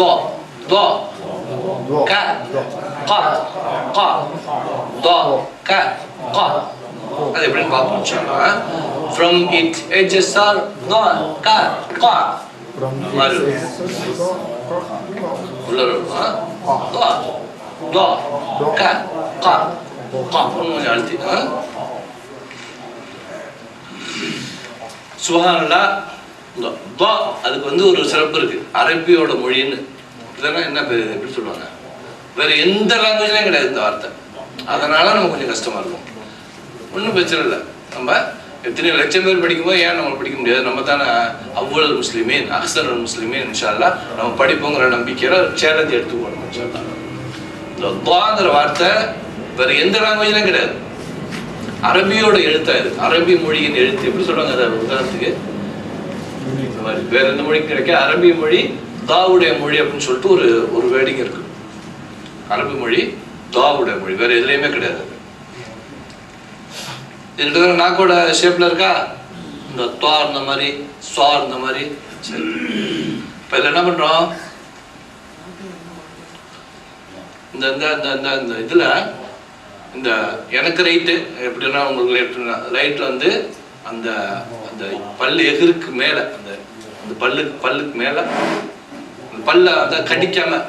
தோ தோ க க க தோ க க. அது எப்படின்னு பார்ப்போம். From it edges are gone ka ka மாறு உள்ள தோ தோ க க க கொஞ்சம் அழுத்தி. சுப்ஹானல்லாஹ். தோ அதுக்கு வந்து ஒரு சிறப்பு இருக்கு. அரபியோட மொழின்னு இதெல்லாம் என்ன பேர், எப்படி சொல்லுவாங்க, வேற எந்த லாங்குவேஜ்லயும் கிடையாது இந்த வார்த்தை. அதனால நமக்கு கொஞ்சம் கஷ்டமா இருக்கும். ஒன்றும் பிரச்சனை இல்லை. நம்ம எத்தனையோ லட்சம் பேர் படிக்கும்போது ஏன் நம்ம படிக்க முடியாது? நம்ம தானே அவ்வளவு முஸ்லிமீன் அக்ஸருல் முஸ்லிமீன். இன்ஷா அல்லாஹ் நம்ம படிப்போங்கிற நம்பிக்கையில சேலஞ்ச் எடுத்துக்கணும். இன்ஷா அல்லாஹ் இந்த துஆங்கிற வார்த்தை வேற எந்த லாங்குவேஜ்லயும் கிடையாது. அரபியோட எழுத்தா இது. அரபி மொழியின் எழுத்து எப்படி சொல்றாங்க அதை உதாரணத்துக்கு இந்த மாதிரி வேற எந்த மொழிக்கு கிடைக்க அரபி மொழி தாவுடைய மொழி அப்படின்னு சொல்லிட்டு ஒரு வேர்டிங் இருக்கு. அரபி மொழி தாவுடைய மொழி, வேற எதுலையுமே கிடையாது. இதுல நாக்கோட ஷேப்ல இருக்கா, இந்த துவா இருந்த மாதிரி ஸ்வா இருந்த மாதிரி. சரி, இப்ப இதுல என்ன பண்றோம், இந்த இந்த இதுல இந்த எனக்கு ரைட்டு எப்படின்னா உங்களுக்கு லெஃப்ட்னா ரைட்ல வந்து அந்த அந்த பல்லு எகிருக்கு மேல அந்த பல்லுக்கு மேல அந்த பல்ல அந்த கடிக்காம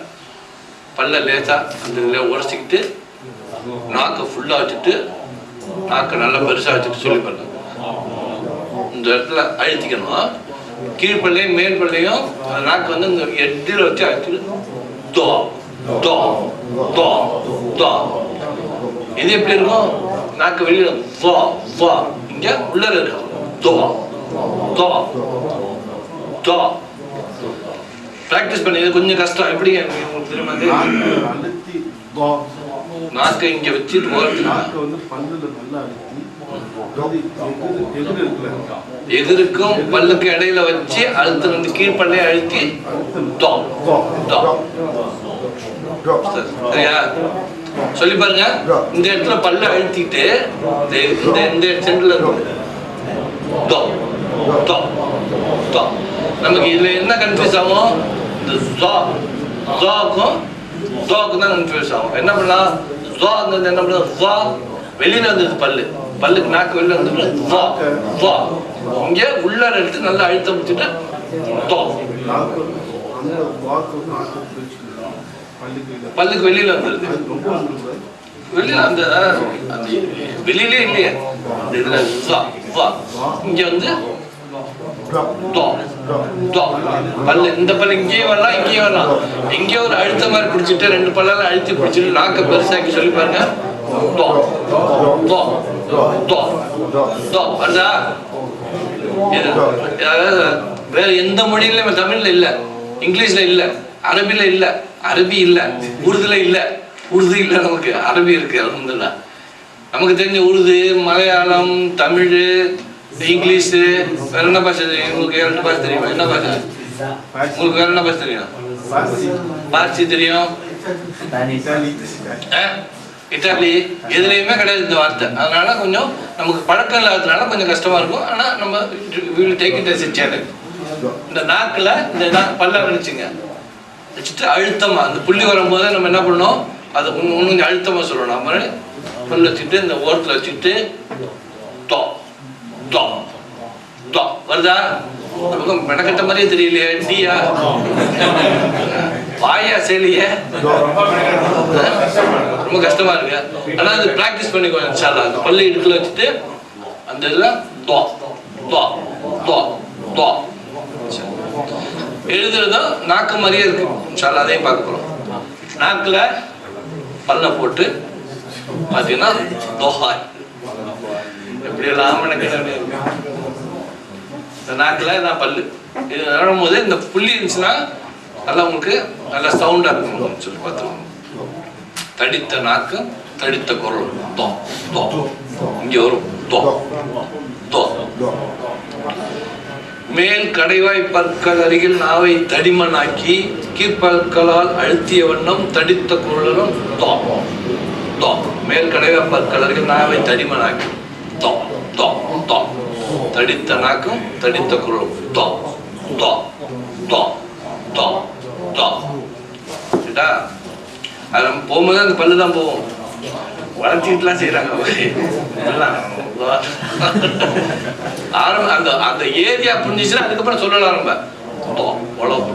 பல்ல லேசா அந்த இதில் உடச்சிக்கிட்டு நாக்கை ஃபுல்லா வச்சுட்டு நாக்கை நல்லா பெருசா வச்சுட்டு சொல்லி பாருங்க. இந்த இடத்துல அழுத்திக்கணும், கீழ்பல்லையும் மேல் பல்லையும் அந்த நாக்கு வந்து இந்த எட்டில் வச்சு அழுத்திட்டு தோ தோ தோ தோ. இது எப்படி இருக்கும், நாக்கு வெளியில வா வா, இங்க உள்ள இருக்கும் தோ தோ தோ. பிராக்டிஸ் பண்ணி கொஞ்சம் கஷ்டம். எப்படி உங்களுக்கு தெரியுமா, நாக்கை இங்க வச்சுட்டு எதிர்க்கும் பல்லுக்கு இடையில வச்சு அழுத்த வந்து கீழ்பல்லையை அழுத்தி தோ தோ. சரியா, சொல்லி பாருங்க. இந்த இடத்துல பல்ல அழுத்திட்டு இந்த சென்டர்ல தோ தோ தோ. நமக்கு இதுல என்ன கன்ஃபியூஸ் ஆகும், இந்த ஜாக்கும் ஜாக்கும் தான் கன்ஃபியூஸ் ஆகும். என்ன பண்ணலாம், ஜா என்ன பண்ணா வெளியில வந்தது பல்லுக்கு நாக்கு வெளியில வந்து இங்க உள்ள எடுத்து நல்லா அழுத்தம் முடிச்சுட்டு தோ. பல்லுக்கு வெளியில வந்துருது, வெளியில அந்த வெளியிலே இல்லையே இதுல இங்க வந்து பல்லு, இந்த பல்லு இங்கேயே வரலாம் இங்கேயே வரலாம். எங்கேயோ ஒரு அழுத்த மாதிரி பிடிச்சிட்டு ரெண்டு பல்லால அழுத்தி பிடிச்சிட்டு நாக்க பெருசாக்கி சொல்லி பாருங்க வருதா. வேற எந்த மொழியில, தமிழ்ல இல்ல, இங்கிலீஷ்ல இல்ல, அரபில இல்ல, அரபி இல்ல, உருதுல இல்ல, உருது இல்ல, நமக்கு அரபி இருக்கு. அல்ஹம்துலில்லாஹ். நமக்கு தெரிஞ்ச உருது, மலையாளம், தமிழ், இங்கிலீஷ், வேற என்ன பாஷை தெரியும் உங்களுக்கு? 2 பாஷை தெரியுமா? என்ன பாஷை உங்களுக்கு? வேற என்ன பாஷை தெரியும்? பார்சி தெரியும், இட்டாலி, எதுலையுமே கிடையாது இந்த வார்த்தை. அதனால கொஞ்சம் நமக்கு பழக்கம் இல்லாததுனால கொஞ்சம் கஷ்டமா இருக்கும். ஆனா நம்ம will take it as a challenge. இந்த நாக்குல இந்த பல்ல நினைச்சுங்க வச்சுட்டு அழுத்தமா அந்த புள்ளி வரும்போது நம்ம என்ன பண்ணணும், அதை கொஞ்சம் அழுத்தமா சொல்லணும். நம்ம பல்ல வச்சுட்டு இந்த ஓரத்துல வச்சுட்டு தோ தோ தோ வருதா. நமக்கு மெனக்கட்ட மாதிரியே தெரியலையே, டீயா வாயா செயலியே, ரொம்ப கஷ்டமா இருக்கு. ஆனா அது பிராக்டிஸ் பண்ணிக்கோ இன்ஷாஅல்லாஹ். அந்த பல்ல இடுக்குல வச்சுட்டு அந்த இதுல தோ தோ தோ தோ. எழுதுறதும் நாக்கு மாதிரியே இருக்கு இன்ஷாஅல்லாஹ், அதையும் பார்க்க போறோம். நாக்குல பல்ல போட்டு பாத்தீங்கன்னா தோஹா எப்படி எல்லாம் மெனக்கட்ட இந்த நாக்குல இதான் பல்லு. இது நடும்போது இந்த புள்ளி இருந்துச்சுன்னா நல்லா உங்களுக்கு நல்ல சவுண்டா இருக்கும் சொல்லி பார்த்துக்கோங்க. தடித்த நாக்கு, தடித்த குரல் தோ தோ. இங்க வரும் தோ தோ. மேல் கடைவாய் பற்கள் அருகில் நாவை தடிமனாக்கி கீழ்பற்களால் அழுத்திய வண்ணம் தடித்த குரலும் தோ தோ. மேல் கடைவாய் பற்கள் அருகில் நாவை தடிமனாக்கி தோ தோ தோ. தடித்த நாக்கும் தடித்த குரலும் தோ தோ தோ தோ தோ. சரிடா, அது நம்ம போகும்போது அந்த பல்லு தான் போவோம். வளர்ச்சிட்டுலாம் செய்யறாங்க அந்த அந்த ஏரியா புரிஞ்சிச்சுன்னா அதுக்கப்புறம் சொல்லலாம் நம்ம தோ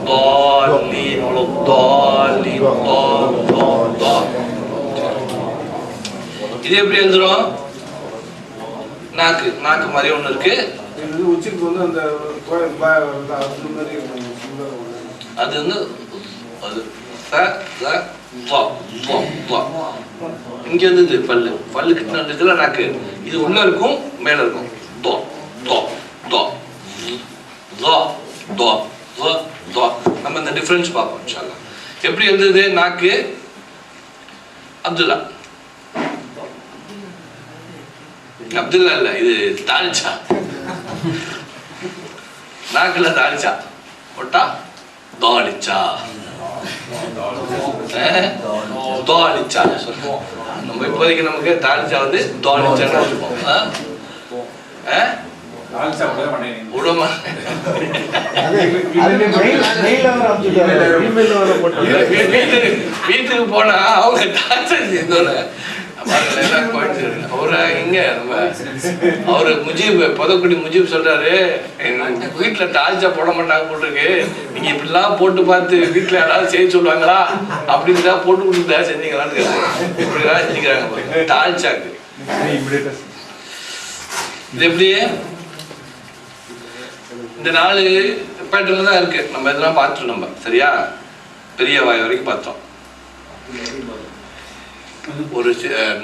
தோ லீ தோ லீ தோ தோ தோ. இது எப்படி எழுதுறோம், நாக்கு நாக்கு மாதிரி ஒண்ணு இருக்கு. உச்சிக்கு வந்து அந்த அது வந்து அது இங்க வந்து பல்லு பல்லு கிட்ட இடத்துல நாக்கு. இது உள்ள இருக்கும் மேல இருக்கும் தோ தோ தோ தோ தோ தோ தோ. நம்ம இந்த டிஃபரன்ஸ் பார்ப்போம் இன்ஷாஅல்லாஹ். எப்படி எழுதுது நாக்கு? அப்துல்லா அப்துல்லா இல்ல, இது தால்ச்சா. நாக்குல தால்ச்சா போட்டா தாலிச்சா. தாலிச்சா சொல்லுவோம் நம்ம. இப்போதைக்கு நமக்கு தாலிச்சா வந்து தாலிச்சான்னு வச்சுப்போம். விடமா வீட்டுக்கு போனா அவங்க தால்ச்சா அவரு முஜீப் புதக்குடி முஜீப் சொல்றாரு, வீட்டுல தால்ச்சா போட மாட்டாங்க போட்டிருக்கு, நீங்க இப்படிலாம் போட்டு பார்த்து வீட்டுல யாராவது செய்ய சொல்லுவாங்களா அப்படின்னு தான் போட்டு கொடுத்தா செஞ்சீங்களான்னு இப்படிதான் செஞ்சுக்கிறாங்க தால்ச்சாக்கு. இது எப்படி இந்த 4 பேட்டர்ல தான் இருக்கு. நம்ம இதெல்லாம் பார்த்துட்டோம். நம்ம சரியா பெரிய வாய் வரைக்கும் பார்த்தோம். ஒரு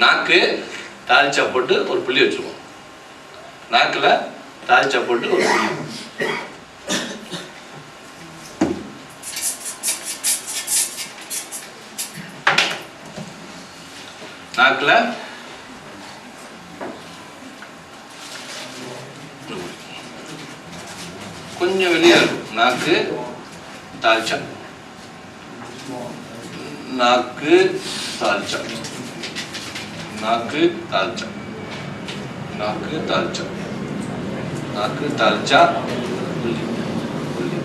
நாக்கு தாளிச்சா போட்டு ஒரு புள்ளி வச்சுருவோம். நாக்குல தாளிச்சா போட்டு ஒரு புள்ளி. நாக்குல கொஞ்சம் வெளியா இருக்கும். நாக்கு தாளிச்சா, நாக்கு தாளிச்சா, நாக்கு தாளிச்சா, நாக்கு தாளிச்சா, நாக்கு தாளிச்சா, புள்ளி புள்ளி.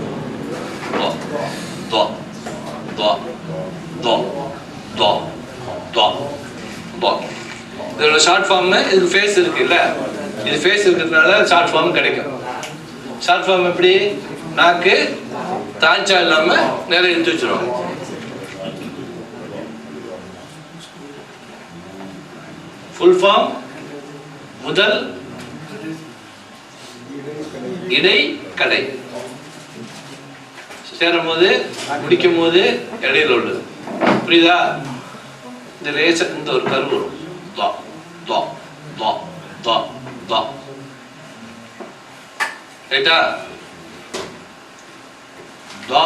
தோ தோ தோ தோ தோ தோ தோ. இதோட ஷார்ட் ஃபார்ம் இதுக்கு ஃபேஸ் இருக்கு இல்ல, இது ஃபேஸ் இருக்கிறதுனால ஷார்ட் ஃபார்ம் கிடைக்கும். ஷார்ட் ஃபார்ம் எப்படி? நாக்கு தாழ்ச்சா இல்லாம நிறைய எடுத்து வச்சிருவாங்க. ஃபுல் ஃபார்ம் முதல் இடை கடை. சேரும் போது முடிக்கும் போது இடையில உள்ளது. புரியுதா? இந்த லேச இந்த ஒரு கரு வரும். தா தா தா தா தா. ரைட்டா? தா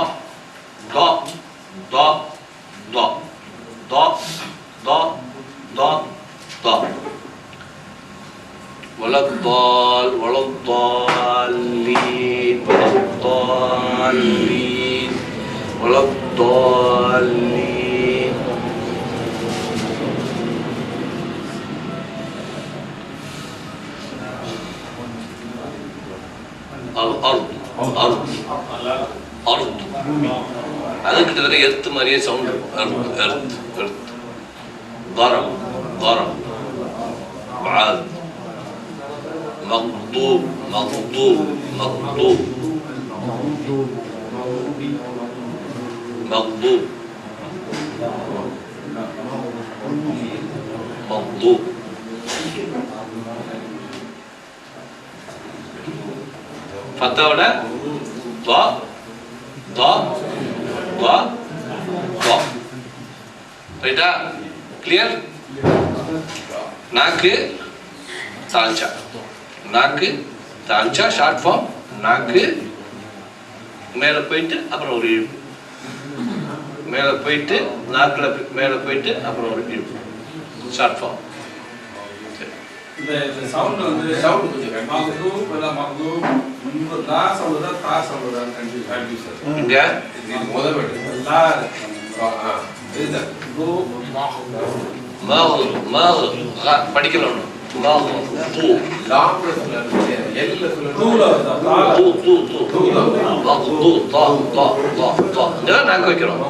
தா தா தா தா தா தா தா. வலத்தால் வலத்தாலீன் வலத்தாலீன் வலத்தாலீன். அது கிட்டத்தட்ட எர்த் மாதிரியே சவுண்ட் இருக்கும். Earth earth. தாரம் தாரம். மக்தூப் மக்தூப் மக்தூப் மக்தூப் மக்தூப். ஃபத்தாவோட தா தா தா தா. ரைட்டா? கிளியர்? நாக்கு தாழ்ச்சா, நாக்கு தாழ்ச்சா ஷார்ட் ஃபார்ம். நாக்கு மேல போயிட்டு அப்புறம் ஒரு இழுப்பு, மேல போயிட்டு நாக்குல மேல போயிட்டு அப்புறம் ஒரு இழுப்பு. Short form. இந்த சவுண்ட் வந்து சவுண்ட் கொஞ்சம் மக்தூப் இல்ல மக்தூப் இந்த தா சவுண்ட் தான் தா சவுண்ட் தான் கன்ஃபியூஸ். இங்க இது முதல் வேர்ட் லா இது கோ மகு படிக்கலாம். மகு பூ லாம் சொல்ல எல்ல சொல்ல தூல தா பூ பூ பூ மகு தா தா தா தா. இங்க நாக்கு வைக்கிறோம்.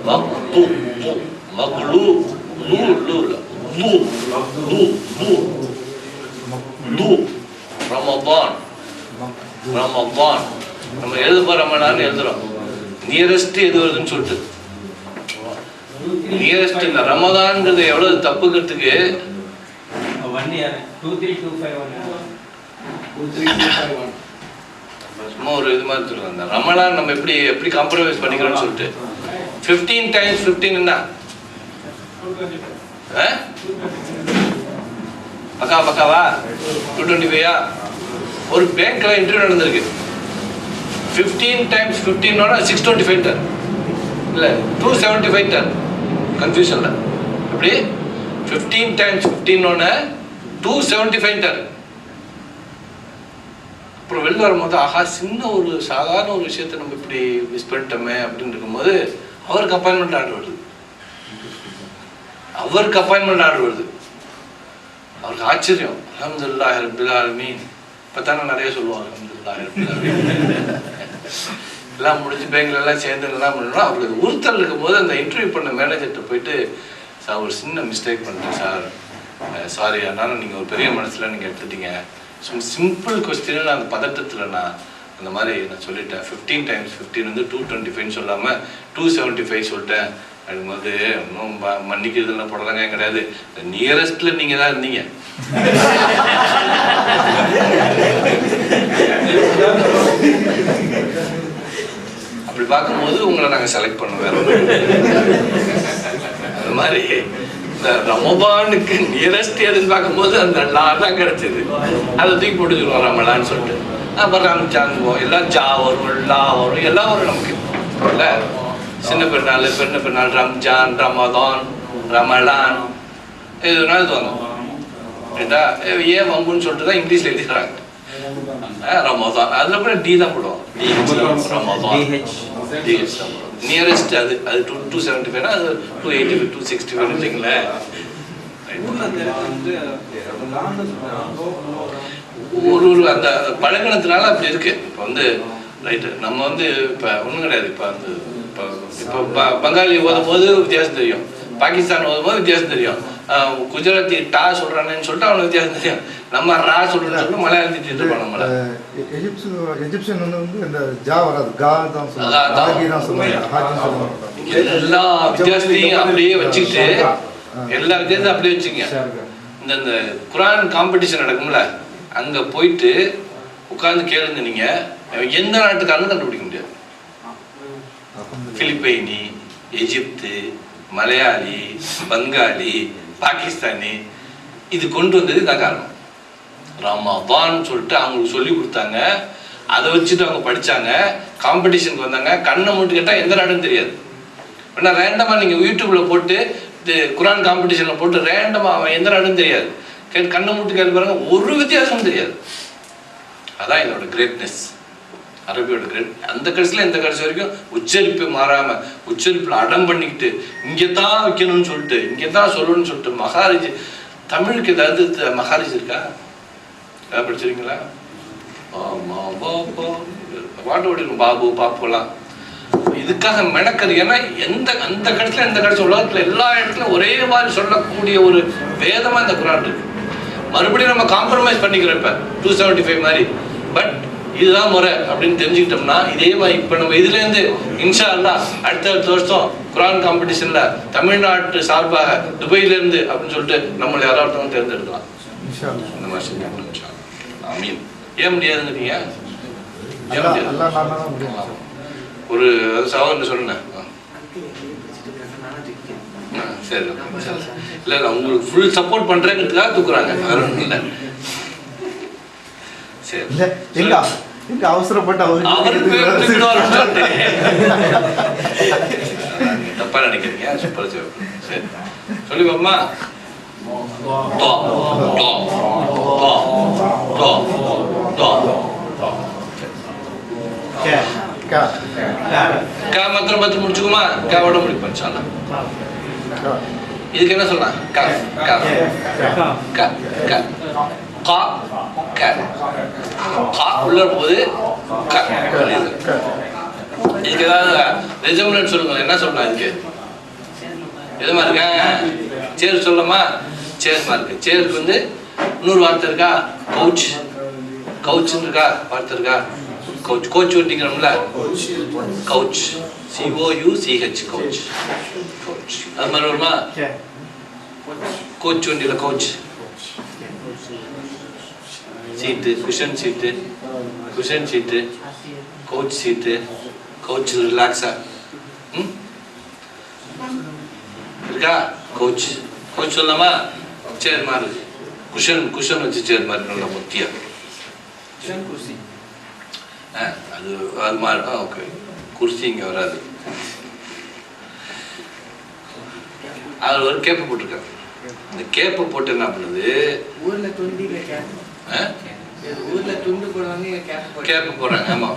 மகு பூ மக்லூ லூ லூ லூ லூ லூ லூ. ரமதான் ரமதான். நம்ம எழுத போற ரமலான்னு எழுதுறோம். நியரஸ்ட் எது வருதுன்னு சொல்லிட்டு நியரஸ்ட் இல்ல. ரமதான்ங்கிறது எவ்வளவு தப்புக்கிறதுக்கு 1 year 23251 2351 சும்மா ஒரு இது மாதிரி சொல்லுவாங்க. ரமலான் நம்ம எப்படி எப்படி காம்ப்ரமைஸ் பண்ணிக்கிறோம்னு சொல்லிட்டு 15 times 15 என்ன? பக்காவா 225. ஒரு பேங்க்ல இன்டர்வியூ நடந்திருக்கு. 15 times 15 625 டன் இல்ல 275 டன். கன்ஃபியூஷன்ல எப்படி 15 times 15 275. அப்புறம் வெளில வரும்போது ஆஹா சின்ன ஒரு சாதாரண ஒரு விஷயத்த நம்ம இப்படி மிஸ் பண்ணிட்டோமே அப்படின்னு இருக்கும்போது அவருக்கு அப்பாயின்மெண்ட் ஆர்டர் வருது. அவருக்கு ஆச்சரியம். அல்ஹம்துலில்லாஹி ரப்பில் ஆலமீன். இப்போத்தானே நிறைய சொல்லுவாங்க அல்ஹம்துலில்லாஹி ரப்பில் ஆலமீன். எல்லாம் முடிஞ்சு பேங்க்ல எல்லாம் சேர்ந்து எல்லாம் பண்ணணும். அவருக்கு உறுத்தல் இருக்கும்போது அந்த இன்டர்வியூ பண்ண மேனேஜர்கிட்ட போயிட்டு, சார் ஒரு சின்ன மிஸ்டேக் பண்ணிட்டேன் சார், சாரி, ஆனாலும் நீங்கள் ஒரு பெரிய மனசில் நீங்கள் எடுத்துட்டீங்க. சிம்பிள் கொஸ்டின் அந்த பதட்டத்தில் நான் அந்த மாதிரி நான் சொல்லிட்டேன். 15 × 15 வந்து 225 சொல்லாமல் 275 சொல்லிட்டேன். அப்படிங்கும்போது இன்னும் மன்னிக்கிறதுலாம் போடலாங்க கிடையாது, நியரஸ்டில் நீங்கள் தான் இருந்தீங்க. அப்படி பார்க்கும்போது உங்களை நாங்கள் செலக்ட் பண்ண வேற அது மாதிரி இந்த ரமபானுக்கு நியரஸ்ட் எதுன்னு பார்க்கும்போது அந்த லா தான் கிடைச்சது. அதை தூக்கி போட்டுக்கிறோம் ரமலான்னு சொல்லிட்டு. அப்புறம் ரம்ஜான் எல்லாம் ஜா வரும், லா வரும், எல்லாம் வரும் நமக்கு இல்லை. சின்ன பெருநாள், பெண்ணு பெருநாள், ரம்ஜான், ரமதான், ரமலான், எதுனாலும் இது வரும். ரைட்டா? ஏன் வம்புன்னு சொல்லிட்டு தான் இங்கிலீஷ்ல எழுதிக்கிறாங்க ரமதான். அதுல கூட டி தான் போடுவோம். நியரஸ்ட் அது 275, அது 285, 265 இல்லைங்களேன். ஒரு அந்த பழக்கணத்தினால அப்படி இருக்கு. இப்போ வந்து ரைட்டு நம்ம வந்து இப்போ ஒன்றும் கிடையாது. இப்போ வந்து இப்போ பங்காளி ஓதும் போது வித்தியாசம் தெரியும், பாகிஸ்தான் ஓதும் போது வித்தியாசம் தெரியும், குஜராத்தி டா சொல்றானேன்னு சொல்லிட்டு அவனுக்கு வித்தியாசம் தெரியும், நம்ம ரா சொல்றேன்னு சொல்லிட்டு மலையாளத்தி இருப்பான். நம்மள எஜிப்சியன் வந்து இந்த ஜா வராது, கா தான் சொல்லுவாங்க. எல்லா வித்தியாசத்தையும் அப்படியே வச்சுக்கிட்டு எல்லா வித்தியாசத்தையும் அப்படியே வச்சுக்கங்க. இந்த குரான் காம்படிஷன் நடக்கும்ல, அங்க போயிட்டு உட்கார்ந்து கேளுங்க, நீங்க எந்த நாட்டுக்காரனும் கண்டுபிடிக்க முடியாது. பிலிப்பைனி, எஜிப்து, மலையாளி, பங்காளி, பாகிஸ்தானி, இது கொண்டு வந்தது தான் காரணம். ரமதான் சொல்லிட்டு அவங்களுக்கு சொல்லி கொடுத்தாங்க, அதை வச்சுட்டு அவங்க படிச்சாங்க, காம்படிஷனுக்கு வந்தாங்க. கண்ணை மூட்டு கேட்டால் எந்த நாடுன்னு தெரியாது. ஏன்னா ரேண்டமாக நீங்கள் யூடியூப்ல போட்டு இது குரான் காம்படிஷனில் போட்டு ரேண்டமாக அவன் எந்த நாடுன்னு தெரியாது, கண்ணை மூட்டு கேட்டு பாருங்க, ஒரு வித்தியாசமும் தெரியாது. அதான் இதோட கிரேட்னஸ், அரபியோட கிரேட். அந்த கடைசியில் இந்த கடைசி வரைக்கும் உச்சரிப்பு மாறாம, உச்சரிப்புல அடம் பண்ணிக்கிட்டு இங்கே தான் வைக்கணும்னு சொல்லிட்டு, இங்கே தான் சொல்லணும்னு சொல்லிட்டு. மகாரிஜ் தமிழுக்கு ஏதாவது மகாரிஜ் இருக்கா? ஏதாவது படிச்சிருக்கீங்களா? பாட்டு ஓடிடும், பாபு பாப்புலாம். இதுக்காக மெனக்கது. ஏன்னா அந்த கடைசியில் இந்த கடைசி உலகத்துல எல்லா இடத்துலையும் ஒரே மாதிரி சொல்லக்கூடிய ஒரு வேதமா இந்த குரான் இருக்கு. மறுபடியும் நம்ம காம்ப்ரமைஸ் பண்ணிக்கிறோம் இப்ப 275 மாதிரி. பட் இதுதான் முறை அப்படின்னு தெரிஞ்சுக்கிட்டோம்னா இதே மாதிரி இப்ப நம்ம இதுல இருந்து இன்ஷா அல்லாஹ் அடுத்த வருஷம் குரான் காம்படிஷன்ல தமிழ்நாட்டு சார்பாக துபாயில இருந்து அப்படின்னு சொல்லிட்டு நம்மள யாராவது தேர்ந்தெடுக்கலாம். இந்த மாதிரி ஆமீன். ஏன் முடியாதுங்கிறீங்க? ஒரு சகோதரன் சொல்லுங்க. சரி, இல்ல இல்ல உங்களுக்கு ஃபுல் சப்போர்ட் பண்றேங்கிறதுக்காக தூக்குறாங்க, வேற ஒன்றும் இல்லை. சரி, அவசரப்பட்டு தப்பா நினைக்கிறீங்க. சூப்பர். சரி சொல்லி பாப்பமா. மாத்திரம் பார்த்து முடிச்சுக்குமா? காவோட முடிப்பேன். இதுக்கு என்ன சொல்லலாம்? உள்ள போது இதுக்கு ஏதாவது ரெஜமெண்ட் சொல்லுங்க. என்ன சொல்லலாம் இதுக்கு? எதுமா இருக்க? சேர் சொல்லலாமா? சேர்மா இருக்கு. சேருக்கு வந்து இன்னொரு வார்த்தை இருக்கா? கவுச். கவுச்சுன்னு இருக்கா? வார்த்தை இருக்கா? கவுச். கோச் ஓட்டிக்கிறோம்ல, கவுச், COUCH, கவுச். கவுச் அது மாதிரி வருமா? கோச் வண்டியில couch. Seat, cushion seat, cushion seat, couch seat, couch ரிலாக்ஸா இருக்கா? கவுச். கவுச் சொல்லலாமா? சேர் மாதிரி, குஷன், குஷன் வச்சு சேர் மாதிரி நல்லா முத்தியா. அது அது மாதிரி. ஓகே, குர்சி இங்க வராது. அது ஒரு கேப்பு போட்டிருக்காங்க. இந்த கேப்பை போட்டு என்ன பண்ணுது, ஊர்ல துண்டில கேப், ஊர்ல துண்டு போடுவாங்க, கேப்பு போடுறாங்க. ஆமா,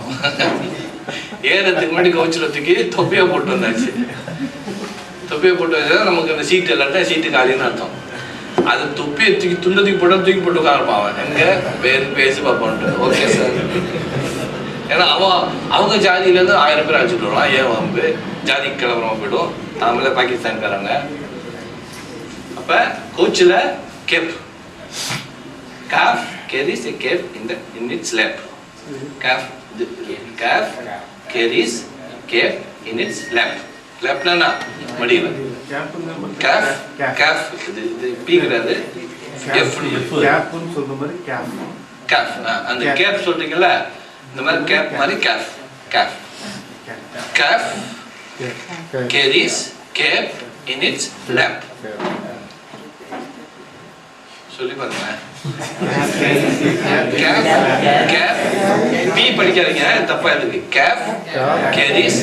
ஏறதுக்கு முன்னாடி கவுச்சில தூக்கி தொப்பியை போட்டு வந்தாச்சு. தொப்பியை போட்டு வச்சா நமக்கு அந்த சீட்டு இல்லாட்டா சீட்டு காலின்னு அர்த்தம். அது தொப்பியை தூக்கி துண்டத்துக்கு போட்டா தூக்கி போட்டு உட்காரப்பான். எங்க பேசி பார்ப்பான்ட்டு. Okay sir. ஏன்னா அவங்க ஜாதியிலேருந்து 1000 பேர் அழைச்சிட்டு வருவான். ஏன் வம்பு, ஜாதிக்கு கிளம்புறவங்க போய்டும். நாமளே பாகிஸ்தான்காரங்க. அப்போ கோச்சில் cap, cough carries a cap in its lap. Calf carries cap in its lap. லேப்னா மடியில். காஃப் இது பீங்கிறது கேப்னு சொல்ற மாதிரி கேப். காஃப் அந்த கேப் சொல்றீங்கல்ல, இந்த மாதிரி கேப் மாதிரி calf. Calf carries cap in its lap. சொல்லி பாருங்க. கேப் பி படிக்காதீங்க, தப்பா இருக்கு. Cap carries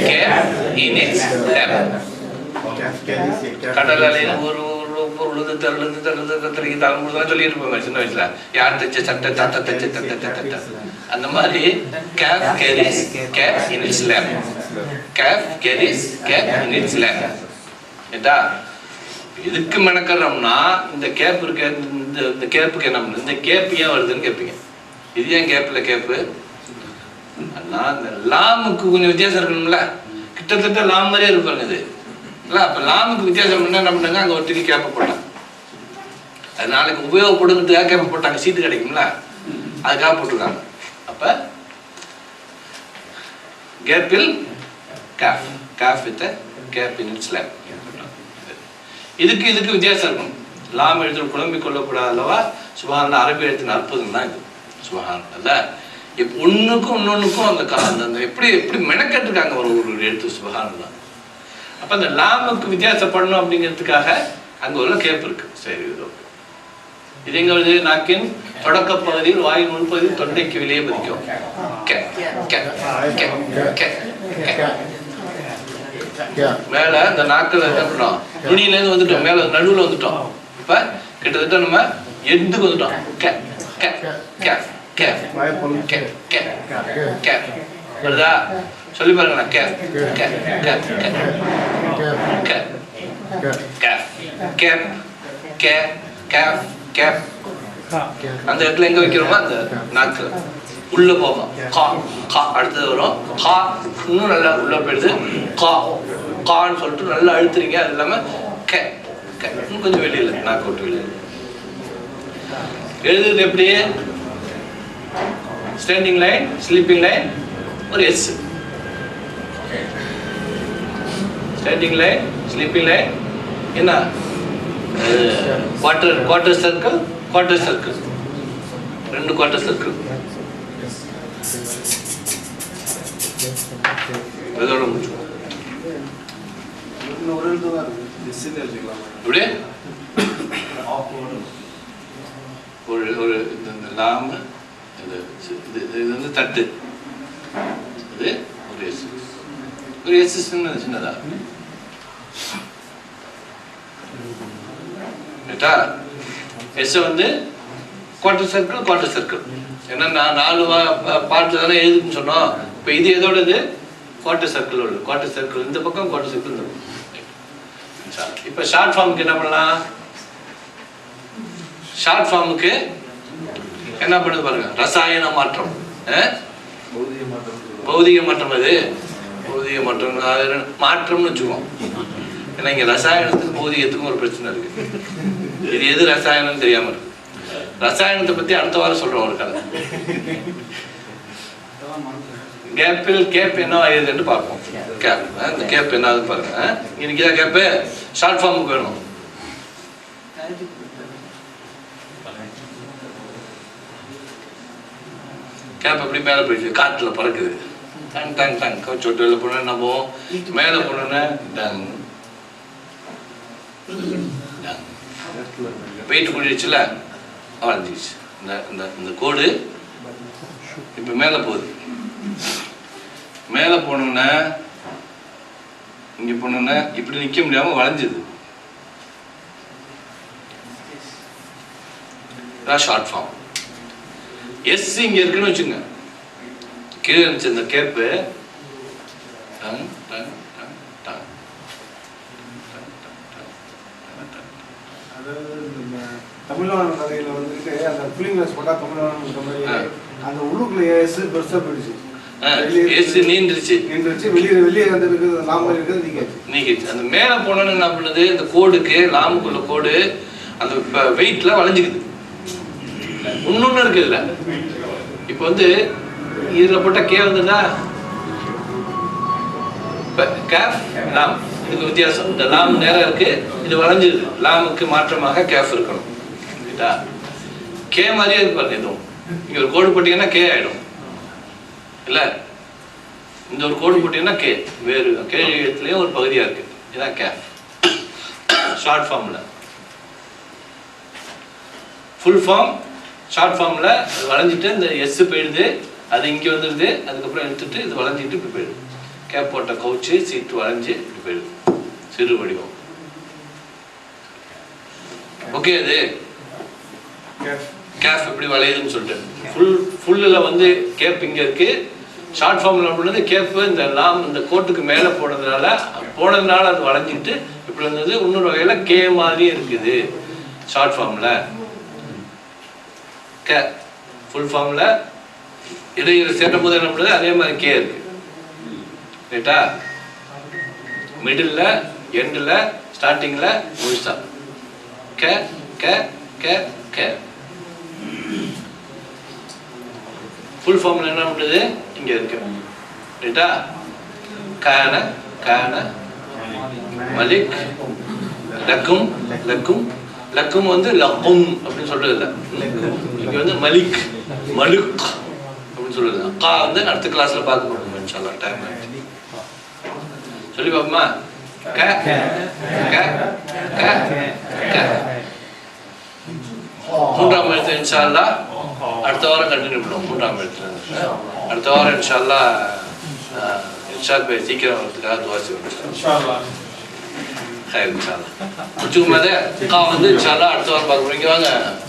cap in its lap. கடல் அலையில ஒரு உழுது தள்ளுறது தலைமுறை சொல்லியிருப்பாங்க சின்ன வயசுல. யார் தைச்ச சட்டை, தாத்தா தைச்ச தட்டை. அந்த மாதிரி cap carries cap in its lap. Cap carries cap in its lap. ஏதா எதுக்கு மெனக்கிறோம்னா, இந்த கேப் இருக்க, இந்த கேப்புக்கு என்ன பண்ணுது, இந்த கேப் ஏன் வருதுன்னு கேட்பீங்க. இது ஏன் கேப்ல கேப்பு? இந்த லாமுக்கு கொஞ்சம் வித்தியாசம் இருக்கணும்ல. கிட்டத்தட்ட லாம் மாதிரியே இருப்பாங்க இது இல்லை. அப்போ லாமுக்கு வித்தியாசம் பண்ணா என்ன பண்ணாங்க, அங்கே ஒருத்தருக்கு கேப்பை போட்டாங்க. அது நாளைக்கு உபயோகப்படுறதுக்காக கேப்பை போட்டாங்க, சீட்டு கிடைக்கும்ல, அதுக்காக போட்டிருக்காங்க. அப்போ கேப்பில் cap, cap with cap in its lap. இதுக்கு வித்தியாசம் இருக்கும். லாம் எழுத்து குழம்பிக் கொள்ளக்கூடாது அல்லவா? சுபஹான் அரபி எழுத்தின் அற்புதம் தான் இது. சுபஹான் அல்ல, இப்போ ஒன்றுக்கும் இன்னொன்றுக்கும் அந்த எப்படி மெனக்கட்டுருக்காங்க ஒரு எழுத்து. சுபஹான் தான். அப்போ அந்த லாமுக்கு வித்தியாசப்படணும் அப்படிங்கிறதுக்காக அங்கே உள்ள கேப் இருக்கு. சரி, இது எங்க வருது? நாக்கின் தொடக்க பகுதியில், வாயின் உள்பகுதியில், தொண்டைக்கு வெளியே பதிக்கும். மேல இந்த நாக்கில் என்ன பண்ணோம், நுனியிலேருந்து வந்துட்டோம், மேல நடுவில் வந்துட்டோம். இப்ப கிட்டத்தட்ட நம்ம எட்டுக்கு வந்துட்டோம். வருதா? சொல்லி பாருங்க. அந்த இடத்துல எங்க வைக்கிறோமா, அந்த நாக்கு உள்ள போகும். அடுத்தது வரும். இன்னும் நல்லா உள்ள போயிடுது. கான்னு சொல்லிட்டு நல்லா அழுத்துறீங்க. அது இல்லாம இன்னும் கொஞ்சம் வெளியில, நாக்கு விட்டு வெளியில எழுதுறது. எப்படி? ஸ்டாண்டிங் லைன், ஸ்லீப்பிங் லைன், ஒரு S. Standing line, sleeping line, என்ன குவார்டர் சர்க்கிள், ரெண்டு குவார்டர் சர்க்கிள். இதோட முடிச்சு ஒரு லாம, இது வந்து தட்டு, இது ஒரு எஸ் சின்னதா. எஸ் வந்து குவார்டர் சர்க்கிள். ஏன்னா நான் 4 பாட்டு தானே எழுதுன்னு சொன்னோம். இப்போ இது எதோட இது குவார்டர் சர்க்கிள் இந்த பக்கம், குவார்டர் சர்க்கிள் இந்த பக்கம். இப்போ ஷார்ட் ஃபார்முக்கு என்ன பண்ணலாம்? ஷார்ட் ஃபார்முக்கு என்ன பண்ணுது பாருங்க. ரசாயன மாற்றம், பௌதிக மாற்றம். அது பௌதிக மாற்றம், மாற்றம்னு வச்சுக்குவோம். ஏன்னா இங்க ரசாயனத்துக்கும் பௌதிகத்துக்கும் ஒரு பிரச்சனை இருக்கு. இது எது ரசாயனம் தெரியாம இருக்கு. ரசாயனத்தை பத்தி அடுத்த வாரம் சொல்றோம் ஒரு கதை. கேப்பில் கேப் என்ன ஆகுதுன்னு பார்ப்போம். கேப், இந்த கேப் என்ன ஆகுது பாருங்க. இன்னைக்கு தான் கேப்பு ஷார்ட் ஃபார்முக்கு வேணும். கேப் எப்படி மேலே போயிடுச்சு, காற்றுல பறக்குது. டங் டங் டங். சொட்டு வெளில போன நம்ம மேலே போனோன்னே டங் டங். வெயிட் கூடிடுச்சுல, வளைஞ்சிடுச்சு. இந்த கோடு இப்போ மேலே போகுது. மேலே போனோன்னே இங்கே போனோன்னே இப்படி நிற்க முடியாமல் வளைஞ்சுது. அதான் ஷார்ட் ஃபார்ம். எஸ் இங்க இருக்குன்னு வச்சுங்க, கீழே இருந்துச்சு இந்த கேப்பு, டங் டங் டங் டங். அதாவது நம்ம தமிழ்நாடு கதையில வந்துட்டு அந்த புலிங்கிளாஸ் போட்டா தமிழ்நாடு மாதிரி அந்த உள்ளுக்குள்ள எஸ் பெருசா போயிடுச்சு, எஸ் நீண்டுருச்சு, வெளியே வந்து இருக்கிறது நாம இருக்கிறது நீக்கிடுச்சு. அந்த மேலே போனோன்னு என்ன பண்ணுது, இந்த கோடுக்கு லாமுக்குள்ள கோடு அந்த வெயிட்ல வளைஞ்சிக்குது. இன்னொன்னு இருக்கு இதுல, இப்போ வந்து இதுல போட்ட கே வந்துதா, கேஃப் லாம், இதுக்கு வித்தியாசம். இந்த லாம் நேரம் இருக்கு, இது வளைஞ்சிருக்கு. லாமுக்கு மாற்றமாக கேஃப் இருக்கணும். கே மாதிரியே இருக்கு பாருங்க. இதுவும் இங்க ஒரு கோடு போட்டீங்கன்னா கே ஆயிடும் இல்ல, இந்த ஒரு கோடு போட்டீங்கன்னா கே, வேறு கேள்வியத்துலயும் ஒரு பகுதியா இருக்கு. இதான் கேஃப் ஷார்ட் ஃபார்ம்ல. ஃபுல் ஃபார்ம் ஷார்ட் ஃபார்ம்ல வளைஞ்சிட்டு இந்த எஸ் போயிடுது, அது இங்க வந்துடுது, அதுக்கப்புறம் எடுத்துட்டு இது வளைஞ்சிட்டு இப்படி போயிடுது. கேப் போட்ட கவுச்சு சீட்டு வளைஞ்சு இப்படி போயிடுது, சிறு வடிவம். ஓகே, அது கேப் எப்படி வளையுதுன்னு சொல்லிட்டு ஃபுல்லுல வந்து கேப் இங்க இருக்கு. ஷார்ட் ஃபார்ம்ல பண்ணது கேப் இந்த லாம் இந்த கோட்டுக்கு மேல போனதுனால அது வளைஞ்சிட்டு இப்படி வந்தது. இன்னொரு வகையில கே மாதிரி இருக்குது ஷார்ட் ஃபார்ம்ல. கே ஃபுல் ஃபார்ம்ல இடையில சேர்க்கும் போது என்ன பண்ணுது, அதே மாதிரி கே இருக்கு. ரைட்டா? மிடில், எண்டில், ஸ்டார்டிங்ல முழுசா K K K K. Full ஃபார்ம்ல என்ன பண்ணுது, இங்க இருக்கு. ரைட்டா? கான கான மலிக், லக்கும் லக்கும் லக்கும் வந்து லக்கும் அப்படின்னு சொல்றது இல்லை. இங்க வந்து மலிக் மலுக் அப்படின்னு சொல்றது. அக்கா வந்து அடுத்த கிளாஸ்ல பார்க்க போறோம் இன்ஷால்லா. டைம் சொல்லி பாப்போமா? க க க க. மூன்றாம் எழுத்து இன்ஷால்லா அடுத்த வாரம் கண்டினியூ பண்ணுவோம். மூன்றாம் எழுத்துல அடுத்த வாரம் இன்ஷால்லா இன்ஷால் பை சீக்கிரம் வரதுக்காக துவாசி இன்ஷால்லா. முடிச்சுக்கும் போதே வந்து இன்ஷால்லா அடுத்த வாரம் பார்க்க போறீங்க. வாங்க.